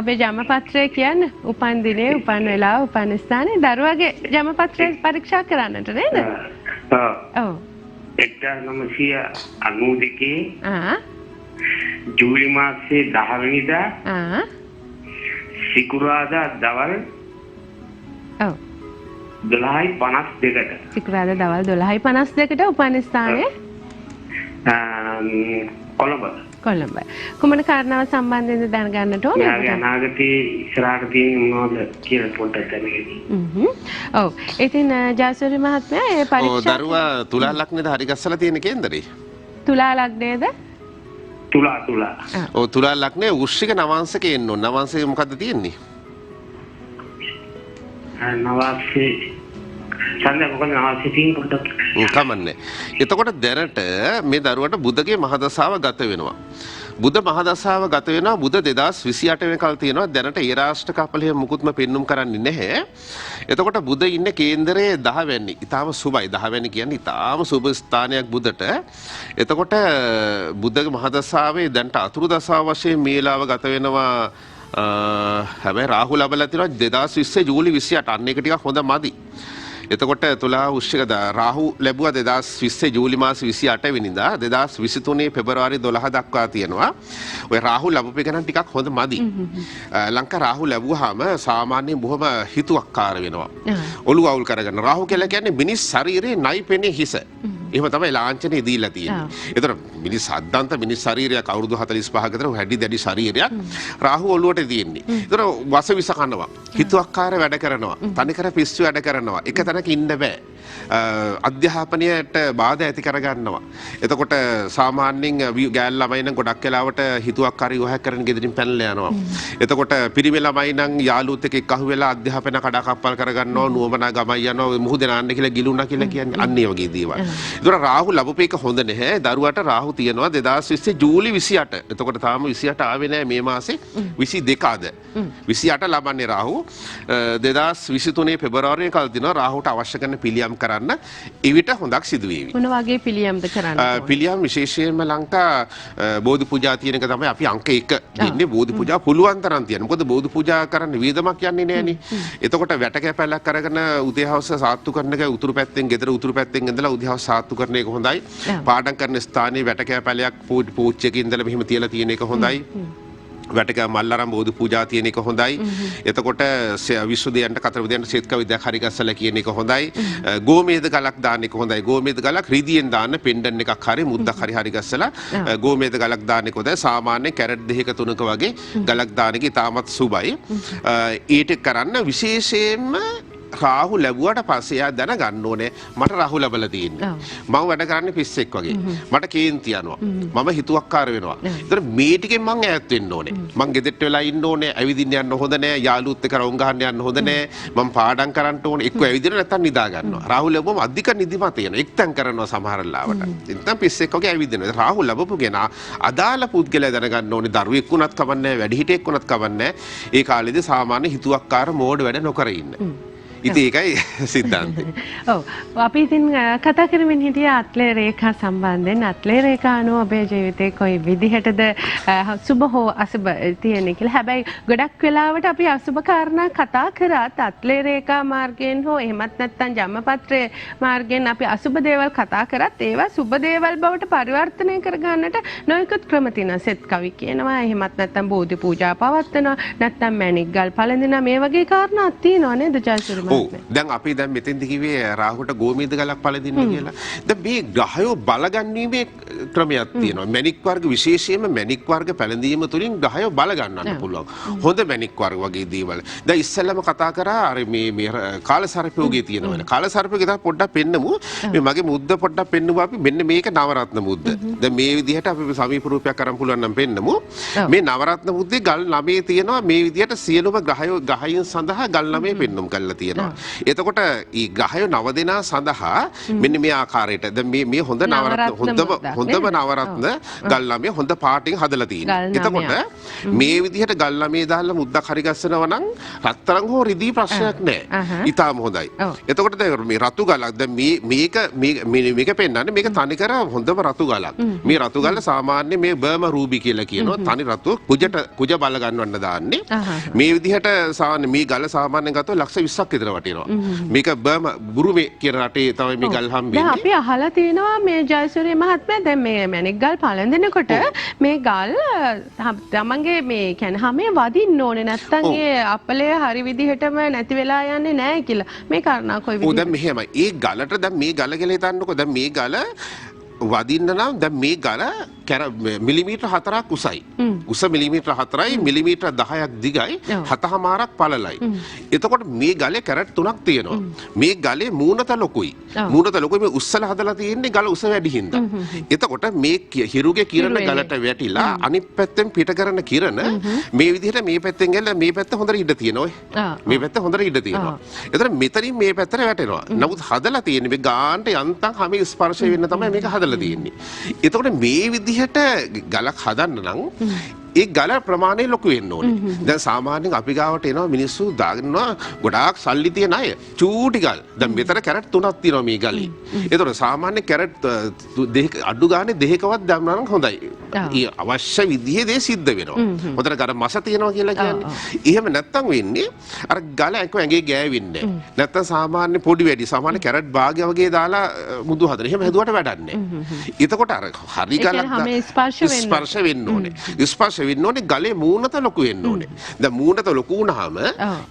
ඔබේ ජන්මපත්‍රය කියන්නේ උපන් දිනේ උපන් වෙලාව උපන් ස්ථානේ දරුවගේ ජන්මපත්‍රය පරීක්ෂා කරන්නට නේද? ඔව්. 1992 ජූලි මාසයේ 10 වෙනිදා සිකුරාදා දවල් 12:52ට සිකුරාදා දවල් 12:52ට උපන් ස්ථානයේ කොළඹ. කුමන කාරණාව සම්බන්ධයෙන්ද දැනගන්නට ඕනේ? යාගේ අනාගතයේ ඉස්සරහට තියෙන මොනවද කියලා පොඩ්ඩක් දැනගන්න. ඔව්. ඉතින් ජයසූරි මහත්මයා මේ පරීක්ෂා දරුවා තුලා ලග්නේද හරි ගස්සලා තියෙන කේන්දරේ? තුලා ලග්නේද? තුලා. ඔව් තුලා ලග්නේ වෘශ්චික නවාංශකේ එන්න ඕන. නවාංශකේ මොකද්ද තියෙන්නේ? නවාංශේ ඡන්දය මොකද නවාංශේ තියෙන පොඩ්ඩක් කමන්නේ. එතකොට දැනට මේ දරුවට බුධගේ මහදසාව ගත වෙනවා. බුධ මහදසාව ගත වෙනවා බුධ 2028 වෙනකල් තියෙනවා. දැනට ඒ රාෂ්ට්‍ර කපලේ මුකුත්ම පෙන්눔 කරන්නේ නැහැ. එතකොට බුධ ඉන්නේ කේන්දරයේ 10 වැනි. ඊටාම සුබයි. 10 වැනි කියන්නේ ඊටාම සුබ ස්ථානයක් බුධට. එතකොට බුධගේ මහදසාවේ දැනට අතුරු දසාව වශයෙන් මේලාව ගත වෙනවා. හැබැයි රාහු ලැබලා තියෙනවා 2020 ජූලි 28. අන්න එක ටිකක් හොඳ මදි. එතකොට තුලා වෘශ්චික රාහු ලැබුවා 2020 ජූලි මාස 28 වෙනිදා 2023 පෙබරවාරි 12 දක්වා තියෙනවා. ඔය රාහු ලැබුපේ ගණන් ටිකක් හොඳ මදි. ලංකා රාහු ලැබුවාම සාමාන්‍යයෙන් බොහොම හිතුවක්කාර වෙනවා. ඔළුව අවුල් කරගන්න. රාහු කියලා කියන්නේ මිනිස් ශරීරයේ නයිපෙනේ හිස. එහෙම තමයි ලාංඡනේ දීලා තියෙන්නේ. ඒතර මිනිස් අද්දන්ත මිනිස් ශරීරයක් අවුරුදු 45ක විතර හැඩි දැඩි ශරීරයක් රාහු ඔළුවට තියෙන්නේ. ඒතර වසවිස කනවා. හිතුවක්කාර වැඩ කරනවා. තනිකර පිස්සු වැඩ කරනවා. එක තැනක ඉන්න බෑ. අධ්‍යාපනයට බාධා ඇති කරගන්නවා. එතකොට සාමාන්‍යයෙන් ගෑල් ළමයි නම් ගොඩක් වෙලාවට හිතුවක්කාරී විවාහයක් කරන ගෙදරින් පැනලා යනවා. එතකොට පිරිමි ළමයි නම් යාළුවොත් එක්ක එක්කහුව වෙලා අධ්‍යාපන කඩාකප්පල් කරගන්නවා. නුවමනා ගමයි යනවා. මුහුදේ නාන්න කියලා ගිලුණා කියලා කියන්නේ අන්න ඒ වගේ දේවල්. ඒතර රාහු ලැබුපේක හොඳ නැහැ. දරුවට රාහු තියෙනවා 2020 ජූලි 28. එතකොට තාම 28 ආවේ නැහැ මේ මාසේ 22 ආද. 28 ලබන්නේ රාහු. 2023 පෙබරවාරියේ කල් දිනවා රාහුට අවශ්‍ය කරන පිළියම් කරන්න එවිට හොඳක් සිදු වේවි. මොන වගේ පිළියම්ද කරන්න ඕනේ? පිළියම් විශේෂයෙන්ම ලංකා බෝධි පූජා තියෙන එක තමයි අපි අංක 1 දෙන්නේ. බෝධි පූජා පුළුවන් තරම් තියන්න. මොකද බෝධි පූජා කරන්න වියදමක් යන්නේ නැහනේ. එතකොට වැට කැපැලක් අරගෙන උදේ හවස සාත්තු කරන එක උතුරු පැත්තෙන් ගෙදර උතුරු පැත්තෙන් ඉඳලා උදේ හවස සාත්තු කරන එක හොඳයි. පාඩම් කරන ස්ථානයේ වැට කැපැලයක් පූජ්‍යකේ ඉඳලා මෙහෙම තියලා තියෙන එක හොඳයි. වැටක මල්ලරම් බෝධි පූජා තියෙන එක හොඳයි. එතකොට විශ්වදයන්ට කතරවිදයන්ට සේත්ක විද්‍යා හරි ගස්සලා කියන එක හොඳයි. ගෝමේද ගලක් දාන්න එක හොඳයි. ගෝමේද ගලක් රිදියෙන් දාන්න පෙන්ඩන් එකක් හරි මුද්දක් හරි ගස්සලා ගෝමේද ගලක් දාන්න එක හොඳයි. සාමාන්‍ය කැරට් දෙකක තුනක වගේ ගලක් දාන එක ඉතාමත් සුබයි. ඊට කරන්න විශේෂයෙන්ම රාහු ලැබුවට පස්සේ එයා දැනගන්න ඕනේ මට රාහු ලැබලා තියෙන්නේ. මම වැඩ කරන්නේ පිස්සෙක් වගේ. මට කේන්ති යනවා. මම හිතුවක්කාර වෙනවා. ඒතර මේ ටිකෙන් මං ඈත් වෙන්න ඕනේ. මං ගෙදරට වෙලා ඉන්න ඕනේ. ඇවිදින්න යන්න හොඳ නෑ. යාළුවොත් එක්ක රවුම් ගහන්න යන්න හොඳ නෑ. මම පාඩම් කරන්න ඕනේ. එක්ක ඇවිදින්න නැත්තම් නිදා ගන්නවා. රාහු ලැබුවම අධික නිදිමත එනවා. එක්තෙන් කරනවා සමහර ලාවට. නැත්තම් පිස්සෙක් වගේ ඇවිදිනවා. රාහු ලැබපු කෙනා අදාළ පුද්ගලයා දැනගන්න ඕනේ. දරුවෙක් වුණත් කවන්නේ වැඩිහිටියෙක් වුණත් කවන්නේ ඒ කාලේදී සාමාන්‍ය හිතුවක්කාර මෝඩ වැඩ නොකර ඉන්න. ඉතින් ඒකයි සිද්ධාන්තය. ඔව් අපි ඉතින් කතා කරමින් හිටිය අත්ලේ රේඛා සම්බන්ධයෙන් අත්ලේ රේඛා අනුව ඔබේ ජීවිතේ කොයි විදිහටද සුබ හෝ අසුබ තියෙන්නේ කියලා. හැබැයි ගොඩක් වෙලාවට අපි අසුබ කාරණා කතා කරත් අත්ලේ රේඛා මාර්ගයෙන් හෝ එහෙමත් නැත්නම් ජන්මපත්‍රයේ මාර්ගයෙන් අපි අසුබ දේවල් කතා කරත් ඒවා සුබ දේවල් බවට පරිවර්තනය කරගන්නට නොයෙකුත් ක්‍රම තියෙනවා. සෙත් කවි කියනවා. එහෙමත් නැත්නම් බෝධි පූජා පවත්වනවා. නැත්නම් මැණික් ගල් පළඳිනවා. මේ වගේ කාරණා තියෙනවා නේද ජයසූරිය? දැන් අපි දැන් මෙතෙන්දි කිව්වේ රාහුට ගෝමීද ගලක් පළදින්න කියලා. දැන් මේ ග්‍රහයෝ බලගන්වීමේ ක්‍රමයක් තියෙනවා. මැණික් වර්ග විශේෂයෙන්ම මැණික් වර්ග පැළඳීම තුළින් ග්‍රහයෝ බලගන්නන්න පුළුවන්. හොඳ මැණික් වර්ග වගේ දේවල්. දැන් ඉස්සෙල්ලම කතා කරා අර මේ කාලසර්පයෝගේ තියෙනවා. කාලසර්පයෝගේ තමයි පොඩ්ඩක් පෙන්නමු. මේ මගේ මුද්ද පොඩ්ඩක් පෙන්නුවා අපි මෙන්න මේක නවරත්න මුද්ද. දැන් මේ විදිහට අපි සමීප රූපයක් කරන් පුළුවන් නම් පෙන්නමු. මේ නවරත්න මුද්දේ ගල් 9 තියෙනවා. මේ විදිහට සියලුම ග්‍රහයන් සඳහා ගල් 9 පෙන්නුම් කරලා තියෙනවා. එතකොට ඊ ග්‍රහයෝ 9 දෙනා සඳහා මෙන්න මේ ආකාරයට දැන් මේ හොඳ නවරත්න හොඳම නවරත්න ගල් 9 හොඳ පාටින් හදලා තියෙනවා. එතකොට මේ විදිහට ගල් 9 දාලා මුද්දක් හරි ගස්සනවා නම් රත්තරන් හෝ රිදී ප්‍රශ්නයක් නැහැ. ඊටාම හොඳයි. එතකොට දැන් මේ රතු ගලක් දැන් මේක පෙන්නන්නේ මේක තනිකර හොඳම රතු ගලක්. මේ රතු ගල සාමාන්‍ය මේ බර්ම රූබි කියලා කියනවා. තනි රතු කුජ බල ගන්නවන්න දාන්නේ. මේ විදිහට මේ ගල සාමාන්‍යයෙන් ගත්තොත් ලක්ෂ 20ක් විතර වටිනවා. මේක බර්ම බුරුමේ කියන රටේ තමයි මේ ගල් හම්බෙන්නේ. දැන් අපි අහලා තියෙනවා මේ ජයසූරිය මහත්මයා දැන් මේ මැණික් ගල් පළඳිනකොට මේ ගල් තමන්ගේ මේ කියන්නේ හැමේ වදින්න ඕනේ නැත්නම් ඒ අපලය හරි විදිහටම නැති වෙලා යන්නේ නැහැ කියලා. මේ කාරණා කොයි විදිහට? ඔව් දැන් මෙහෙමයි. ඒ ගලට දැන් මේ ගල කියලා හිතන්නකෝ. දැන් මේ ගල වදින්න නම් දැන් මේ ගල මිලිමීටර් 4ක් උසයි. උස මිලිමීටර් 4යි මිලිමීටර් 10ක් දිගයි 7මාරක් පළලයි. එතකොට මේ ගලේ කැරට් 3ක් තියෙනවා. මේ ගලේ මූණත ලොකුයි. මූණත ලොකුයි මේ උස්සලා හදලා තියෙන්නේ ගල උස වැඩි හින්දා. එතකොට මේ හිරුගේ කිරණ ගලට වැටිලා අනිත් පැත්තෙන් පිට කරන කිරණ මේ විදිහට මේ පැත්තෙන් ගිහලා මේ පැත්ත හොඳට ඉඩ තියෙනවා. මේ පැත්ත හොඳට ඉඩ තියෙනවා. එතකොට මෙතනින් මේ පැත්තට වැටෙනවා. නමුත් හදලා තියෙන්නේ මේ ගානට යන්තම් හැම ස්පර්ශ වෙන්න තමයි මේක හදලා තියෙන්නේ. එතකොට මේ විදිහට ගලක් හදන්න නම් ඒ ගල ප්‍රමාණය ලොකු වෙන්න ඕනේ. දැන් සාමාන්‍යයෙන් අපි ගාවට එනවා මිනිස්සු දාගන්නවා ගොඩාක් සල්ලි තියන අය. චූටි ගල්. දැන් මෙතන කැරට් 3ක් තියෙනවා මේ ගලේ. ඒතකොට සාමාන්‍ය කැරට් අඩු ගානේ දෙකකවත් දැම්මා නම් හොඳයි. ඒ අවශ්‍ය විදිහේ දේ සිද්ධ වෙනවා. හොඳට ගල මස තියනවා කියලා කියන්නේ. එහෙම නැත්තම් වෙන්නේ අර ගල එක ඇඟේ ගෑවෙන්නේ නැහැ. නැත්තම් සාමාන්‍ය පොඩි වැඩි සාමාන්‍ය කැරට් භාගය වගේ දාලා මුදු හදන. එහෙම හැදුවට වැඩක් නැහැ. එතකොට අර හරි ගලක් ස්පර්ශ වෙන්න ඕනේ. ස්පර්ශ වෙන්න ඕනේ ගලේ මූණත ලොකු වෙන්න ඕනේ. දැන් මූණත ලොකු වුණාම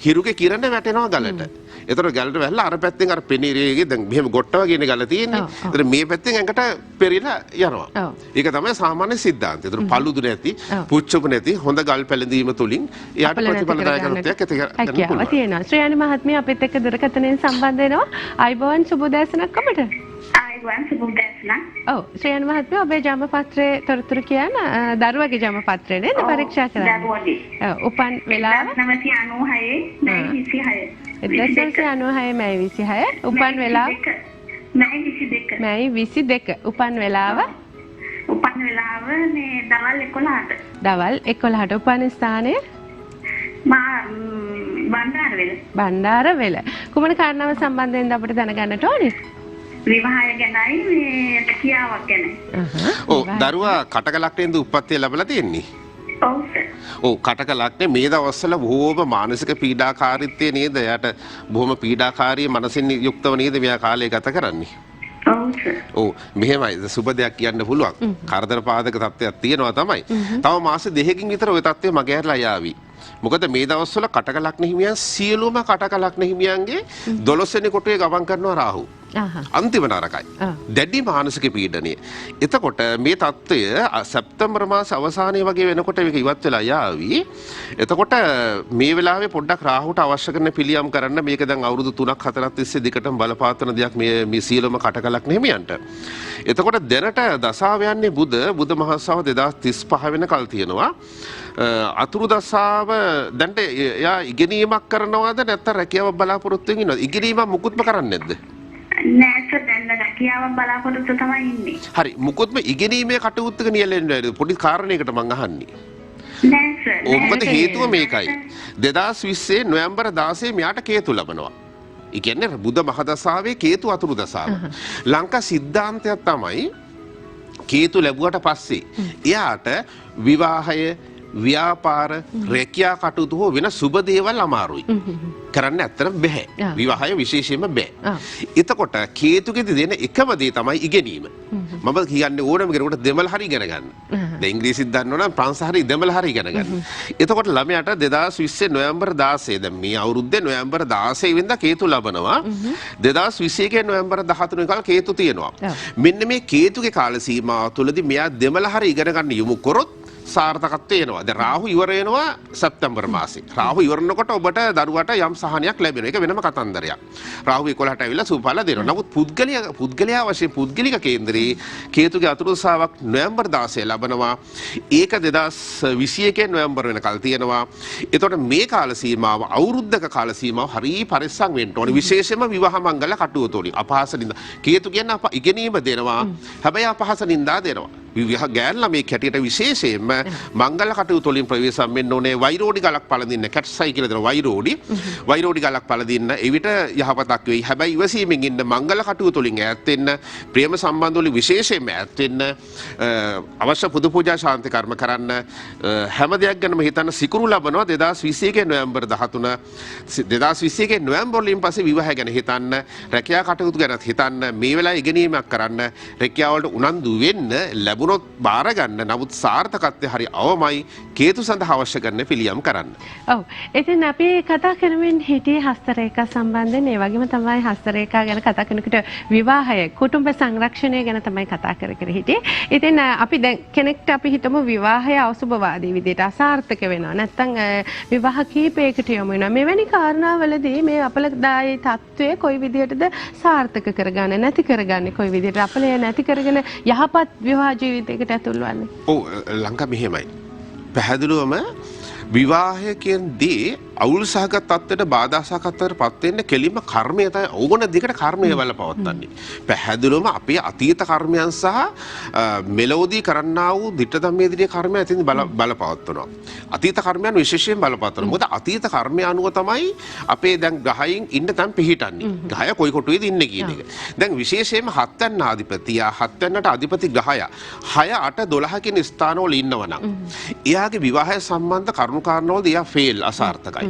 හිරුගේ කිරණ වැටෙනවා ගලට. ඒතර ගලට වැහලා අර පැත්තෙන් අර පෙනීරේගේ දැන් මෙහෙම ගොට්ට වගේනේ ගල තියෙන්නේ. ඒතර මේ පැත්තෙන් ඇඟට පෙරිලා යනවා. ඒක තමයි සාමාන්‍ය සිද්ධාන්තය. ඒතර පළුදු නැති, පුච්චපු නැති හොඳ ගල් පැලඳීම තුලින් එයාට ප්‍රතිඵලදායකත්වයක් ඇති කරගන්න පුළුවන්. තියෙනවා. ශ්‍රේයානි මහත්මිය අපිත් එක්ක දුරකථනයෙන් සම්බන්ධ වෙනවා. අයිබෝන් සුබ උදෑසනක් අපට. ඔව් ශ්‍රේයානි මහත්මිය ඔබේ ජන්මපත්‍රයේ තොරතුරු කියන දරුවගේ ජන්මපත්‍රය නේද පරීක්ෂා කරන්නේ? දරුවගේ. උපන් වෙලාව 1996 මැයි 26. 1996 මැයි 26. උපන් වෙලාව මැයි 22. මැයි 22. උපන් වෙලාව උපන් වෙලාව මේ දවල් 11ට. දවල් 11ට. උපන් ස්ථානය බණ්ඩාරවෙල. බණ්ඩාරවෙල. කුමන කාරණාව සම්බන්ධයෙන්ද අපිට දැනගන්නට ඕනේ? විවාහය ගැනයි මේ රැකියාවක් ගැන. ඔව් දරුවා කටක ලක්ෂණෙන්ද උප්පත්තිය ලැබලා තියෙන්නේ. ඔව් සර්. ඔව් කටක ලක්ෂණේ මේ දවස්වල බොහෝම මානසික පීඩාකාරීත්වය නේද? එයාට බොහොම පීඩාකාරී මනසින් යුක්තව නේද මෙයා කාලය ගත කරන්නේ. ඔව් සර්. ඔව් මෙහෙමයි සුබ දෙයක් කියන්න පුළුවන්. කරදර පාදක තත්ත්වයක් තියෙනවා තමයි. තව මාස දෙකකින් විතර ওই තත්ත්වය මගේ ඇරලා යාවි. මොකද මේ දවස්වල කටක ලග්න හිමියන් සියලුම කටක ලග්න හිමියන්ගේ 12 වෙනි කොටුවේ ගමන් කරනවා රාහු. අන්තිම නරකයි. දැඩි මානසික පීඩනය. එතකොට මේ தত্ত্বය සැප්තැම්බර් මාස අවසානයේ වගේ වෙනකොට මේක ඉවත් වෙලා යාවි. එතකොට මේ වෙලාවේ පොඩ්ඩක් රාහුට අවශ්‍ය කරන පිළියම් කරන්න මේක දැන් අවුරුදු 3ක් 4ක් තිස්සේ දිගටම බලපාතන දෙයක් මේ සියලුම කටකලක් නෙමියන්ට. එතකොට දැනට දසාව යන්නේ බුධ මහස්සාව 2035 වෙනකල් තියෙනවා. අතුරු දසාව දැන්ට එයා ඉගෙනීමක් කරනවද නැත්නම් රැකියාවක් බලාපොරොත්තු වෙමින් ඉන්නවද? ඉගෙනීමක් මුකුත්ම කරන්නේ නැද්ද? නෑ සර් දැන් රැකියාවක් බලාපොරොත්තු තමයි ඉන්නේ. හරි මුකුත්ම ඉගෙනීමේ කටයුත්තක නියැලෙන්නේ නැහැ. පොඩි කාරණයකට මම අහන්නේ. නෑ සර්. මොකද හේතුව මේකයි. 2020 නොවැම්බර් 16 මෙයාට කේතු ලබනවා. ඒ කියන්නේ බුධ මහදසාවේ කේතු අතුරු දසාව. ලංකා සිද්ධාන්තයක් තමයි කේතු ලැබුවට පස්සේ එයාට විවාහය ව්‍යාපාර රැකියා කටයුතු හෝ වෙන සුබ දේවල් අමාරුයි. කරන්න ඇත්තටම බෑ. විවාහය විශේෂයෙන්ම බෑ. එතකොට කේතුගෙදි දෙන එකම දේ තමයි ඉගෙනීම. මම කියන්නේ ඕනම කෙනෙකුට දෙමළ හරි ඉගෙන ගන්න. දැන් ඉංග්‍රීසිත් දන්නවනම් ප්‍රංශ හරි දෙමළ හරි ඉගෙන ගන්න. එතකොට ළමයාට 2020 නොවැම්බර් 16 දැන් මේ අවුරුද්දේ නොවැම්බර් 16 වෙනිදා කේතු ලබනවා. 2021 නොවැම්බර් 13 වෙනිදා කේතු තියෙනවා. මෙන්න මේ කේතුගේ කාල සීමාව තුළදී මෙයා දෙමළ හරි ඉගෙන ගන්න යොමු කරොත් සාර්ථකත්වය එනවා. දැන් රාහු ඉවර වෙනවා සැප්තැම්බර් මාසේ. රාහු ඉවරනකොට ඔබට දරුවට යම් සහනයක් ලැබෙනවා. ඒක වෙනම කතන්දරයක්. රාහු 11ට ඇවිල්ලා සුවඵල දෙනවා. නමුත් පුද්ගලයා වශයෙන් පුද්ගලික කේන්දරේ කේතුගේ අතුරුදසාවක් නොවැම්බර් 16 ලබනවා. ඒක 2021 නොවැම්බර් වෙනකල් තියෙනවා. එතකොට මේ කාල සීමාව අවුරුද්දක කාල සීමාව හරිය පරිස්සම් වෙන්න ඕනේ. විශේෂයෙන්ම විවාහ මංගල කටයුතු වලින් අපහාස නින්දා. කේතු කියන්නේ ඉගෙනීම දෙනවා. හැබැයි අපහාස නින්දා දෙනවා. විවාහ ගෑන් ළමෙක් හැටියට විශේෂයෙන්ම මංගල කටයුතු වලින් ප්‍රවේශම් වෙන්න ඕනේ. වෛරෝඩි ගලක් පළඳින්න කැට්සයි කියලා දෙන වෛරෝඩි ගලක් පළඳින්න එවිට යහපතක් වෙයි. හැබැයි ඉවසීමෙන් ඉන්න මංගල කටයුතු වලින් ඈත් වෙන්න, ප්‍රේම සම්බන්ධ වලින් විශේෂයෙන්ම ඈත් වෙන්න, අවශ්‍ය පුද පූජා ශාන්ති කර්ම කරන්න, හැම දෙයක් ගැනම හිතන්න. සිකුරු ලබනවා 2021 නොවැම්බර් 13. 2021 නොවැම්බර් වලින් පස්සේ විවාහය ගැන හිතන්න, රැකියා කටයුතු ගැන හිතන්න, මේ වෙලාවේ ඉගෙනීමක් කරන්න, රැකියාව වලට උනන්දු වෙන්න ලැබුණොත් බාර ගන්න. නමුත් සාර්ථකත්වය හරි අවමයි. කේතු සඳහා අවශ්‍ය කරන පිළියම් කරන්න. ඔව්. ඉතින් අපි කතා කරමින් හිටියේ හස්තරේඛා සම්බන්ධයෙන්. ඒ වගේම තමයි හස්තරේඛා ගැන කතා කරනකොට විවාහය, කුටුම්බ සංරක්ෂණය ගැන තමයි කතා කර හිටියේ. ඉතින් අපි දැන් කෙනෙක්ට අපි හිතමු විවාහය අසුබවාදී විදිහට අසාර්ථක වෙනවා. නැත්තම් විවාහ කීපයකට යොමු වෙනවා. මෙවැනි කාරණාවලදී මේ අපලදායී තත්ත්වය කොයි විදිහටද සාර්ථක කරගන්නේ, නැති කරගන්නේ කොයි විදිහට අපලය නැති කරගෙන යහපත් විවාහ ජීවිතයකට ඇතුල් වන්නේ? ඔව් ලංකා මෙහෙමයි. පැහැදිලිවම විවාහය කියන දේ අවුල් සහගත තත්ත්වයට බාධා සහගත තත්ත්වයට පත් වෙන්න කෙලින්ම කර්මය තමයි ඕන දෙයකට කර්මය බලපවත්තන්නේ. පැහැදිලිවම අපේ අතීත කර්මයන් සහ මෙලෝදී කරන්නා වූ ධිට්ඨ ධම්මේදී කර්මයන් අතින් බලපවත්වනවා. අතීත කර්මයන් විශේෂයෙන් බලපවත්වනවා. මොකද අතීත කර්මය අනුව තමයි අපේ දැන් ග්‍රහයන් ඉන්න තැන් පිහිටන්නේ. ග්‍රහය කොයි කොටුවේද ඉන්නේ කියන එක. දැන් විශේෂයෙන්ම හත්වැන්න අධිපතියා හත්වැන්නට අධිපති ග්‍රහය 6 8 12 කියන ස්ථානවල ඉන්නවනම් එයාගේ විවාහය සම්බන්ධ කරුණු කාරණාවලදී එයා ෆේල් අසාර්ථකයි.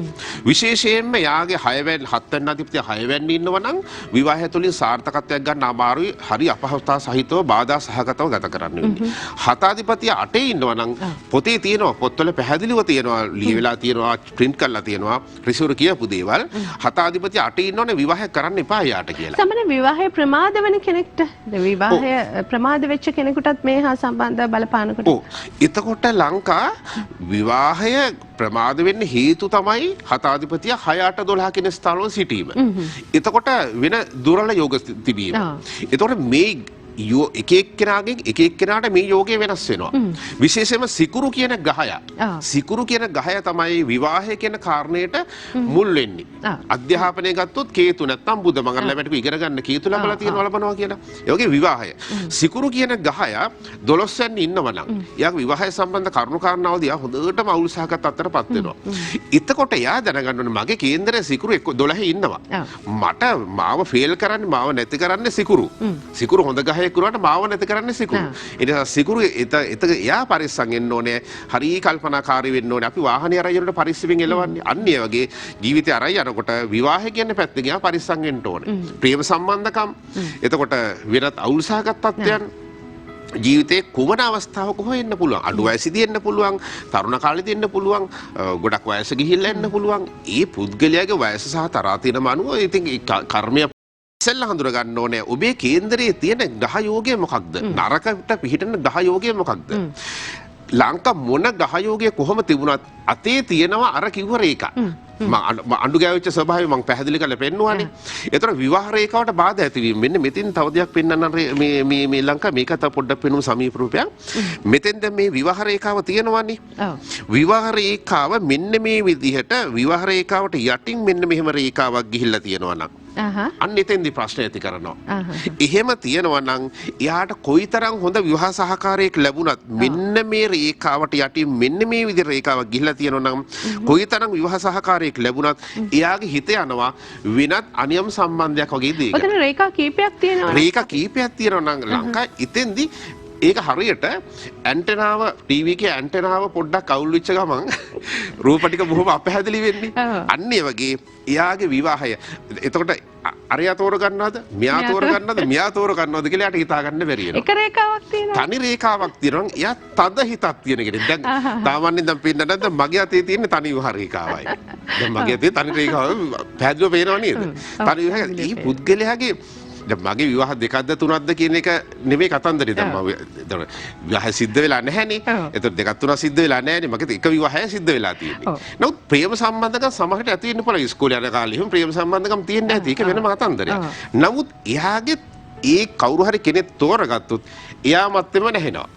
විශේෂයෙන්ම යාගේ 6 වෙනි 7 වෙනි අධිපතිය 6 වෙනි ඉන්නවනම් විවාහය තුළින් සාර්ථකත්වයක් ගන්න අමාරුයි. හරි අපහසුතා සහිතව බාධා සහගතව ගත කරන්න වෙන්නේ. 7 අධිපතිය 8 ඉන්නවනම් පොතේ තියෙනවා, පොත්වල පැහැදිලිව තියෙනවා, ලියවිලා තියෙනවා, print කරලා තියෙනවා, රිසීවර් කියපු දේවල්. 7 අධිපතිය 8 ඉන්නවනේ විවාහය කරන්න එපා යාට කියලා. සමහර විවාහය ප්‍රමාද වෙන කෙනෙක්ට විවාහය ප්‍රමාද වෙච්ච කෙනෙකුටත් මේ හා සම්බන්ධව බලපානකොට. ඔව්. එතකොට ලංකා විවාහය ප්‍රමාද වෙන්න හේතු තමයි 7 අධිපතිය 6 8 12 කියන ස්ථානවල සිටීම. එතකොට වෙන දුර්වල යෝග තිබීම. එතකොට මේ එක එක්කෙනාට මේ යෝගය වෙනස් වෙනවා. විශේෂයෙන්ම සිකුරු කියන ගහය. සිකුරු කියන ගහය තමයි විවාහය කියන කාරණයට මුල් වෙන්නේ. අධ්‍යාපනය ගත්තොත් කේතු නැත්තම් බුධ මම ළමයට ඉගෙන ගන්න කේතු ලැබලා තියෙනවා ලබනවා කියලා. ඒ වගේ විවාහය. සිකුරු කියන ගහය 12 වෙනි ඉන්නවනම් එයාගේ විවාහය සම්බන්ධ කරුණු කාරණාවලදී එයා හොඳටම අවුල් සහගත අතරපත් වෙනවා. එතකොට එයා දැනගන්න ඕනේ මගේ කේන්දරයේ සිකුරු 12 ඉන්නවා. මට මාව ෆේල් කරන්නේ මාව නැති කරන්නේ සිකුරු. සිකුරු හොඳ ගහේ කුරාට මාව නැති කරන්නේ සිකුරු. ඒ නිසා සිකුරු එයා පරිස්සම් වෙන්න ඕනේ. හරි කල්පනාකාරී වෙන්න ඕනේ. අපි වාහනේ අරන් යනකොට පරිස්සමෙන් එලවන්නේ. අන්න ඒ වගේ ජීවිතය අරන් යනකොට විවාහය කියන පැත්තෙන් එයා පරිස්සම් වෙන්න ඕනේ. ප්‍රේම සම්බන්ධකම්. එතකොට වෙනත් අවුල් සහගත තත්ත්වයන් ජීවිතේ කුමන අවස්ථාවක හෝ එන්න පුළුවන්. අඩු වයසේදී එන්න පුළුවන්, තරුණ කාලේදී එන්න පුළුවන්, ගොඩක් වයස ගිහිල්ලා එන්න පුළුවන්. ඒ පුද්ගලයාගේ වයස සහ තරහා තියෙන මනුව ඉතින් කර්මය ඉස්සෙල්ලා හඳුන ගන්න ඕනේ ඔබේ කේන්දරයේ තියෙන ග්‍රහ යෝගය මොකක්ද? නරකට පිහිටන ග්‍රහ යෝගය මොකක්ද? ලංකා මොන ග්‍රහ යෝගය කොහොම තිබුණත් අතේ තියෙනවා අර කිව්ව රේඛා. අඬු ගෑවිච්ච ස්වභාවය මම පැහැදිලි කරලා පෙන්නුවානේ. ඒතර විවාහ රේඛාවට බාධා ඇතිවීම. මෙන්න මෙතෙන් තව දෙයක් පෙන්වන්න මේ ලංකා මේක තව පොඩ්ඩක් පෙන්වමු සමීප රූපයක්. මෙතෙන් දැන් මේ විවාහ රේඛාව තියෙනවානේ. විවාහ රේඛාව මෙන්න මේ විදිහට විවාහ රේඛාවට යටින් මෙන්න මෙහෙම රේඛාවක් ගිහිල්ලා තියෙනවා නම් අන්න එතෙන්දි ප්‍රශ්න ඇති කරනවා. එහෙම තියෙනවා නම් එයාට කොයිතරම් හොඳ විවාහ සහකාරයෙක් ලැබුණත් මෙන්න මේ රේඛාවට යටින් මෙන්න මේ විදිහට රේඛාවක් ගිහිල්ලා තියෙනවා නම් කොයිතරම් විවාහ සහකාරයෙක් ලැබුණත් එයාගේ හිත යනවා වෙනත් අනියම් සම්බන්ධයක් වගේ දෙයකට. ඔතන රේඛා කීපයක් තියෙනවා. රේඛා කීපයක් තියෙනවා නම් ලංකාවේ ඉතින්දි ඒක හරියට ඇන්ටනාව ටීවී එකේ ඇන්ටනාව පොඩ්ඩක් අවුල් වෙච්ච ගමන් රූප ටික බොහොම අපහැදිලි වෙන්නේ. අන්න ඒ වගේ එයාගේ විවාහය. එතකොට අරයා තෝර ගන්නවද? මෙයා තෝර ගන්නවද? මෙයා තෝර ගන්නවද කියලා යාට හිතා ගන්න බැරි වෙනවා. එක රේඛාවක් තියෙනවා. තනි රේඛාවක් තියෙනවා. එයා තද හිතක් තියෙන කෙනෙක්. දැන් සාමාන්‍යයෙන් දැන් පේන්න නැද්ද මගේ අතේ තියෙන තනි විවාහ රේඛාවයි. දැන් මගේ අතේ තනි රේඛාව පැහැදිලිව පේනව නේද? තනි විවාහ මේ පුද්ගලයාගේ මගේ විවාහ දෙකක්ද තුනක්ද කියන එක නෙමෙයි කතන්දරේ. දැන් මම විවාහ සිද්ධ වෙලා නැහැනේ. ඒතකොට දෙකක් තුනක් සිද්ධ වෙලා නැහැනේ. මගේ එක විවාහයක් සිද්ධ වෙලා තියෙන්නේ. නමුත් ප්‍රේම සම්බන්ධකම් සමහරට ඇති වෙන්න පුළුවන්. ඉස්කෝලේ යන කාලේ එහෙම ප්‍රේම සම්බන්ධකම් තියෙන්නේ නැති. ඒක වෙනම කතන්දරයක්. නමුත් එයාගේ ඒ කවුරු හරි කෙනෙක් තෝරගත්තොත් එයා මැත්තේම නැහෙනවා.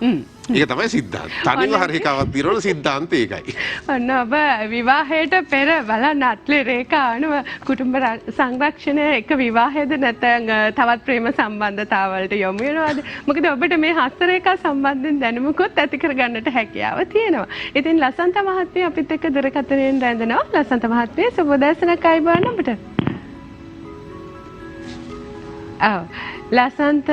ඒක තමයි සිද්ධාන්ත. තනි විවාහ රේඛාවක් තියෙනවනේ සිද්ධාන්ත ඒකයි. ඔන්න ඔබ විවාහයට පෙර බලන්න අත්ලේ රේඛා අනුව කුටුම්බ සංරක්ෂණය එක විවාහයේද නැත්නම් තවත් ප්‍රේම සම්බන්ධතාවලට යොමු වෙනවද? මොකද ඔබට මේ හස්ත රේඛා සම්බන්ධයෙන් දැනුමකුත් ඇති කරගන්නට හැකියාව තියෙනවා. ඉතින් ලසන්ත මහත්මිය අපිත් එක්ක දුරකථනයෙන් රැඳෙනවා. ලසන්ත මහත්මිය සුබ උදෑසනක් ආයිබෝන් ඔබට. ලසන්ත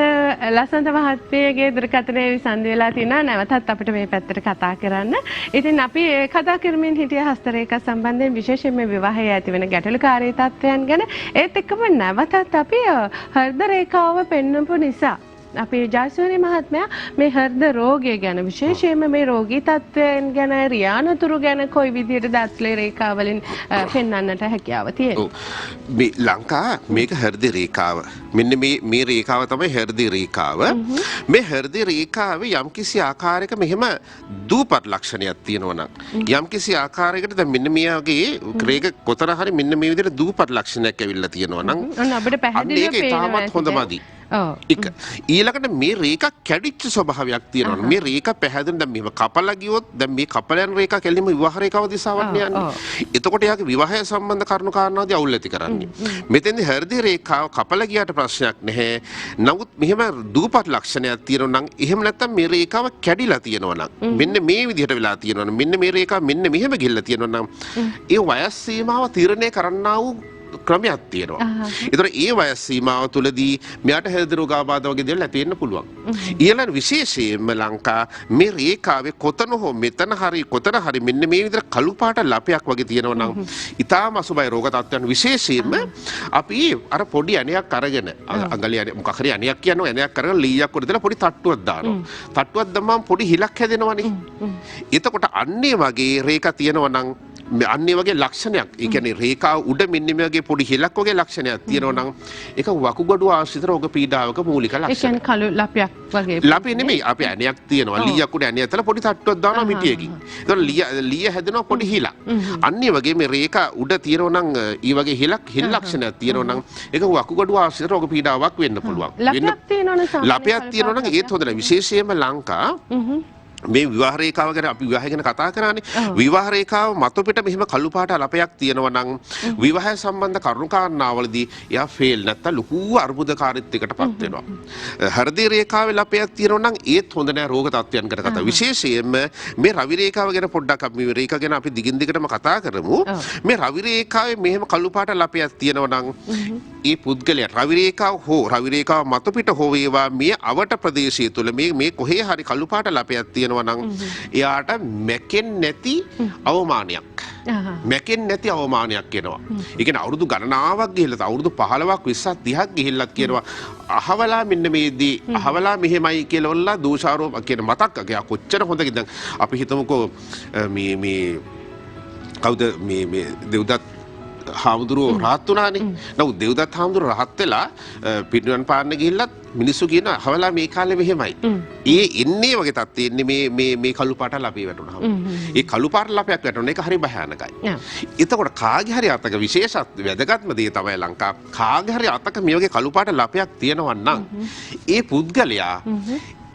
මහත්මියගේ දුරකථනයේ විසන්ධි වෙලා තිනා නැවතත් අපිට මේ පැත්තට කතා කරන්න. ඉතින් අපි කතා කරමින් හිටිය හස්ත රේඛා සම්බන්ධයෙන් විශේෂයෙන් මේ විවාහයේ ඇති වෙන ගැටලුකාරී තත්ත්වයන් ගැන. ඒත් එක්කම නැවතත් අපි හෘද රේඛාව පෙන්වපු නිසා අපි ජයසූරිය මහත්මයා මේ හෘද රෝගය ගැන විශේෂයෙන්ම මේ රෝගී තත්ත්වයන් ගැන රියානතුරු ගැන කොයි විදිහටද අත්ලේ රේඛා වලින් පෙන්වන්නට හැකියාව තියෙන්නේ. මේ ලංකා මේක හෘද රේඛාව. මෙන්න මේ රේඛාව තමයි හෘද රේඛාව. මේ හෘද රේඛාවේ යම්කිසි ආකාරයක මෙහෙම දූපත් ලක්ෂණයක් තියෙනවා නම් යම්කිසි ආකාරයකට දැන් මෙන්න මේ වගේ රේඛ කොතන හරි මෙන්න මේ විදිහට දූපත් ලක්ෂණයක් ඇවිල්ලා තියෙනවා නම් ඔන්න අපිට පැහැදිලිව පේනවා. ඒක තාමත් හොඳමදි. එක ඊළඟට මේ රේඛා කැඩිච්ච ස්වභාවයක් තියෙනවා. මේ රේඛා පැහැදෙන දැන් මෙහෙම කපලා ගියොත් දැන් මේ කපලයන් රේඛා කෙලින්ම විවාහ රේඛාව දිශාවට යන්නේ. එතකොට යාගේ විවාහය සම්බන්ධ කරුණු කාරණාදී අවුල් ඇති කරන්නේ. මෙතෙන්දී හෘද රේඛාව කපලා ගියාට ප්‍රශ්නයක් නැහැ. නමුත් මෙහෙම දූපත් ලක්ෂණයක් තියෙනවා නම් එහෙම නැත්නම් මේ රේඛාව කැඩිලා තියෙනවා නම් මෙන්න මේ විදිහට වෙලා තියෙනවා නම් මෙන්න මේ රේඛාව මෙන්න මෙහෙම ගිහිල්ලා තියෙනවා නම් ඒ වයස් සීමාව තීරණය කරන්නා වූ ක්‍රමයක් තියෙනවා. ඒතර ඒ වයස් සීමාව තුළදී මෙයාට හෘද රෝගාබාධ වගේ දේවල් ඇති වෙන්න පුළුවන්. ඊළඟ විශේෂයෙන්ම ලංකා මේ රේඛාවේ කොතන හෝ මෙතන හරි කොතන හරි මෙන්න මේ විදිහට කළු පාට ලපයක් වගේ තියෙනවා නම් ඊටාම අසුබයි රෝග තත්ත්වයන් විශේෂයෙන්ම අපි අර පොඩි ඇණයක් අරගෙන අඟලිය ඇණයක් මොකක් හරි ඇණයක් කියනවා ඇණයක් අරගෙන ලීයක් උඩ දාලා පොඩි තට්ටුවක් දානවා. තට්ටුවක් දැම්මම පොඩි හිලක් හැදෙනවනේ. එතකොට අන්නේ වගේ රේඛා තියෙනවා නම් අන්නේ වගේ ලක්ෂණයක්. ඒ කියන්නේ රේඛාව උඩ මෙන්න මේ වගේ පොඩි හිලක් වගේ ලක්ෂණයක් තියෙනවා නම් ඒක වකුගඩු ආශ්‍රිත රෝග පීඩාවක මූලික ලක්ෂණ. ඒ කියන්නේ කළු ලපයක් වගේ. ලපේ නෙමෙයි අපි ඇණයක් තියෙනවා. ලීයක් උඩ ඇණයක් දාලා පොඩි තට්ටුවක් දානවා මිටියකින්. ඒතකොට ලීය හැදෙනවා පොඩි හිලක්. අන්නේ වගේ මේ රේඛා උඩ තියෙනවා නම් ඊ වගේ හිල් ලක්ෂණයක් තියෙනවා නම් ඒක වකුගඩු ආශ්‍රිත රෝග පීඩාවක් වෙන්න පුළුවන්. ලපයක් තියෙනවනේ සාමාන්‍යයෙන්. ලපයක් තියෙනවා නම් ඒත් හොඳ නැහැ. විශේෂයෙන්ම ලංකා මේ විවාහ රේඛාව ගැන අපි විවාහය ගැන කතා කරානේ. විවාහ රේඛාව මත පිට මෙහිම කළු පාට ලපයක් තියෙනවා නම් විවාහය සම්බන්ධ කරුණු කාරණාවලදී එයා ෆේල් නැත්තම් ලොකු අර්බුදකාරීත්වයකටපත් වෙනවා. හෘද රේඛාවේ ලපයක් තියෙනවා නම් ඒත් හොඳ නෑ රෝග තත්ත්වයන් ගැන කතා. විශේෂයෙන්ම මේ රවි රේඛාව ගැන පොඩ්ඩක් අපි මේ රේඛා ගැන අපි දිගින් දිගටම කතා කරමු. මේ රවි රේඛාවේ මෙහෙම කළු පාට ලපයක් තියෙනවා නම් ඒ පුද්ගලයා රවි රේඛාව මත පිට හෝ වේවා මේ අවට ප්‍රදේශය තුල මේ කොහේ හරි කළු පාට ලපයක් තියෙනවා නම් එයාට මැකෙන්නේ නැති අවමානයක්. මැකෙන්නේ නැති අවමානයක් එනවා. ඒ කියන්නේ අවුරුදු ගණනාවක් ගිහිල්ලා අවුරුදු 15ක් 20ක් 30ක් ගිහිල්ලත් කියනවා අහවලා මෙන්න මේදී අහවලා මෙහෙමයි කියලා වල්ලා දෝෂාරෝප කියන මතක් අගයා කොච්චර හොඳද. දැන් අපි හිතමුකෝ මේ කවුද මේ දෙව්දත් හාමුදුරුවෝ රහත් වුණානේ. නමුත් දේවදත්ත හාමුදුරුවෝ රහත් වෙලා පිරිනිවන් පාන්න ගිහිල්ලත් මිනිස්සු කියන හවලා මේ කාලේ මෙහෙමයි. ඒ එන්නේ වගේ තත්ත්වෙ එන්නේ මේ කළු පාට ලපේ වැටුණාම. ඒ කළු පාට ලපයක් වැටුණ එක හරි භයානකයි. එතකොට කාගේ හරි අතක විශේෂත්ව වැදගත්ම දේ තමයි ලංකාව. කාගේ හරි අතක මේ වගේ කළු පාට ලපයක් තියෙනවා නම් ඒ පුද්ගලයා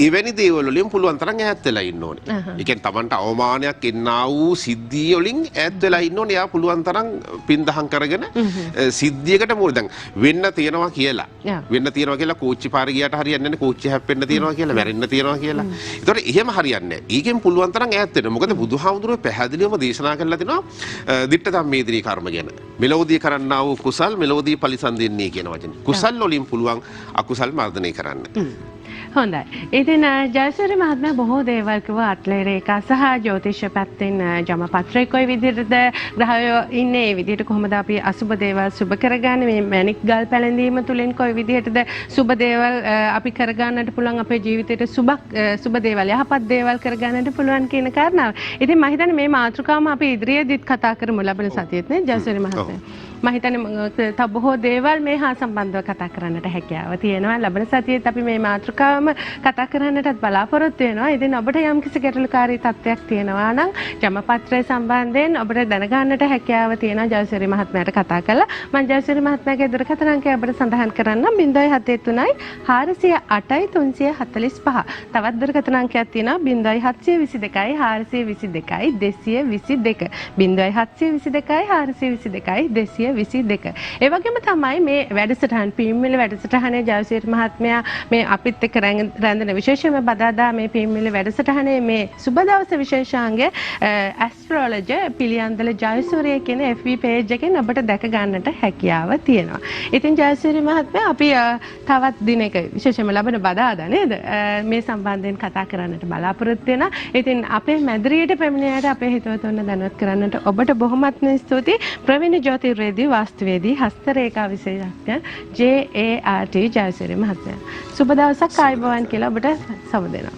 එවැනි දේවල් වලින් පුළුවන් තරම් ඈත් වෙලා ඉන්න ඕනේ. ඒ කියන්නේ Tamanට අවමානයක් එන්නා වූ සිද්ධිය වලින් ඈත් වෙලා ඉන්න ඕනේ. එයා පුළුවන් තරම් පින්දහම් කරගෙන සිද්ධියකට මොකද දැන් වෙන්න තියනවා කියලා කෝච්චි පාර ගියාට හරියන්නේ නැහැ. කෝච්චි හැප්පෙන්න තියනවා කියලා, මැරෙන්න තියනවා කියලා. ඒතකොට එහෙම හරියන්නේ නැහැ. ඊගෙන් පුළුවන් තරම් ඈත් වෙන්න. මොකද බුදුහාමුදුරුවෝ පැහැදිලිවම දේශනා කරලා තිනවා ditta dhammedini කර්ම ගැන. මෙලොවදී කරන්නා වූ කුසල් මෙලොවදී පරිසම් දෙන්නේ කියන වචනේ. කුසල් වලින් පුළුවන් අකුසල් මර්ධනය කරන්න. හොඳයි. ඉතින් ජයසූරිය මහත්මයා බොහෝ දේවල් කිව්වා අටලේ රේඛා සහ ජ්‍යොතිෂ පැත්තෙන් ජමපත්‍රයේ කොයි විදිහටද ග්‍රහයෝ ඉන්නේ, ඒ විදිහට කොහොමද අපි අසුබ දේවල් සුබ කරගන්නේ, මේ මැණික් ගල් පැලඳීම තුලින් කොයි විදිහටද සුබ දේවල් අපි කරගන්නට පුළුවන්, අපේ ජීවිතේට සුබ දේවල් යහපත් දේවල් කරගන්නට පුළුවන් කියන කාරණාව. ඉතින් මම හිතන්නේ මේ මාතෘකාවම අපි ඉදිරියේදීත් කතා කරමු ලබන සතියේත් නේ ජයසූරිය මහත්මයා. මම හිතන්නේ තව බොහෝ දේවල් මේ හා සම්බන්ධව කතා කරන්නට හැකියාව තියෙනවා. ලබන සතියේත් අපි මේ මාතෘකාවම කතා කරන්නටත් බලාපොරොත්තු වෙනවා. ඉතින් ඔබට යම්කිසි ගැටලුකාරී තත්ත්වයක් තියෙනවා නම් ජමපත්‍රය සම්බන්ධයෙන් ඔබට දැනගන්නට හැකියාව තියෙනවා ජයසූරිය මහත්මයාට කතා කරලා. මම ජයසූරිය මහත්මයාගේ දුරකථන අංකය ඔබට සඳහන් කරන්නම් 073 408 345. තවත් දුරකථන අංකයක් තියෙනවා 0722 422 222. 0722 422 222. ඒ වගේම තමයි මේ වැඩසටහන් පිම්මිල වැඩසටහනේ ජයසූරිය මහත්මයා මේ අපිත් එක්ක රැඳෙන විශේෂම බදාදා මේ පිම්මිල වැඩසටහනේ මේ සුබ දවස විශේෂාංගය ඇස්ට්‍රොලොජර් පිළියන්දල ජයසූරිය කියන FB page එකෙන් ඔබට දැක ගන්නට හැකියාව තියෙනවා. ඉතින් ජයසූරිය මහත්මයා අපි තවත් දිනක විශේෂයෙන්ම ලබන බදාදා නේද මේ සම්බන්ධයෙන් කතා කරන්නට බලාපොරොත්තු වෙනවා. ඉතින් අපේ මැදිරියට පැමිණියාට අපේ හිතවතුන්ව දැනුවත් කරන්නට ඔබට බොහොමත්ම ස්තුතියි. ප්‍රවීණ ජ්‍යොතිර්වේදී වාස්තුවේදී හස්තරේඛා විශේෂඥ JART ජයසූරිය මහත්මයා. සුබ දවසක් ආයුබෝවන් කියලා ඔබට සම දෙනවා.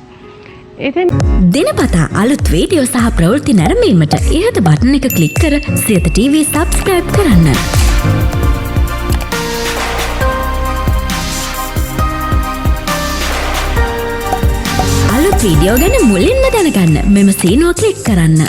ඉතින් දිනපතා අලුත් වීඩියෝ සහ ප්‍රවෘත්ති නැරඹීමට ඉහත බටන් එක ක්ලික් කර සියත TV subscribe කරන්න. අලුත් වීඩියෝ ගැන මුලින්ම දැනගන්න මෙම සීනුව ක්ලික් කරන්න.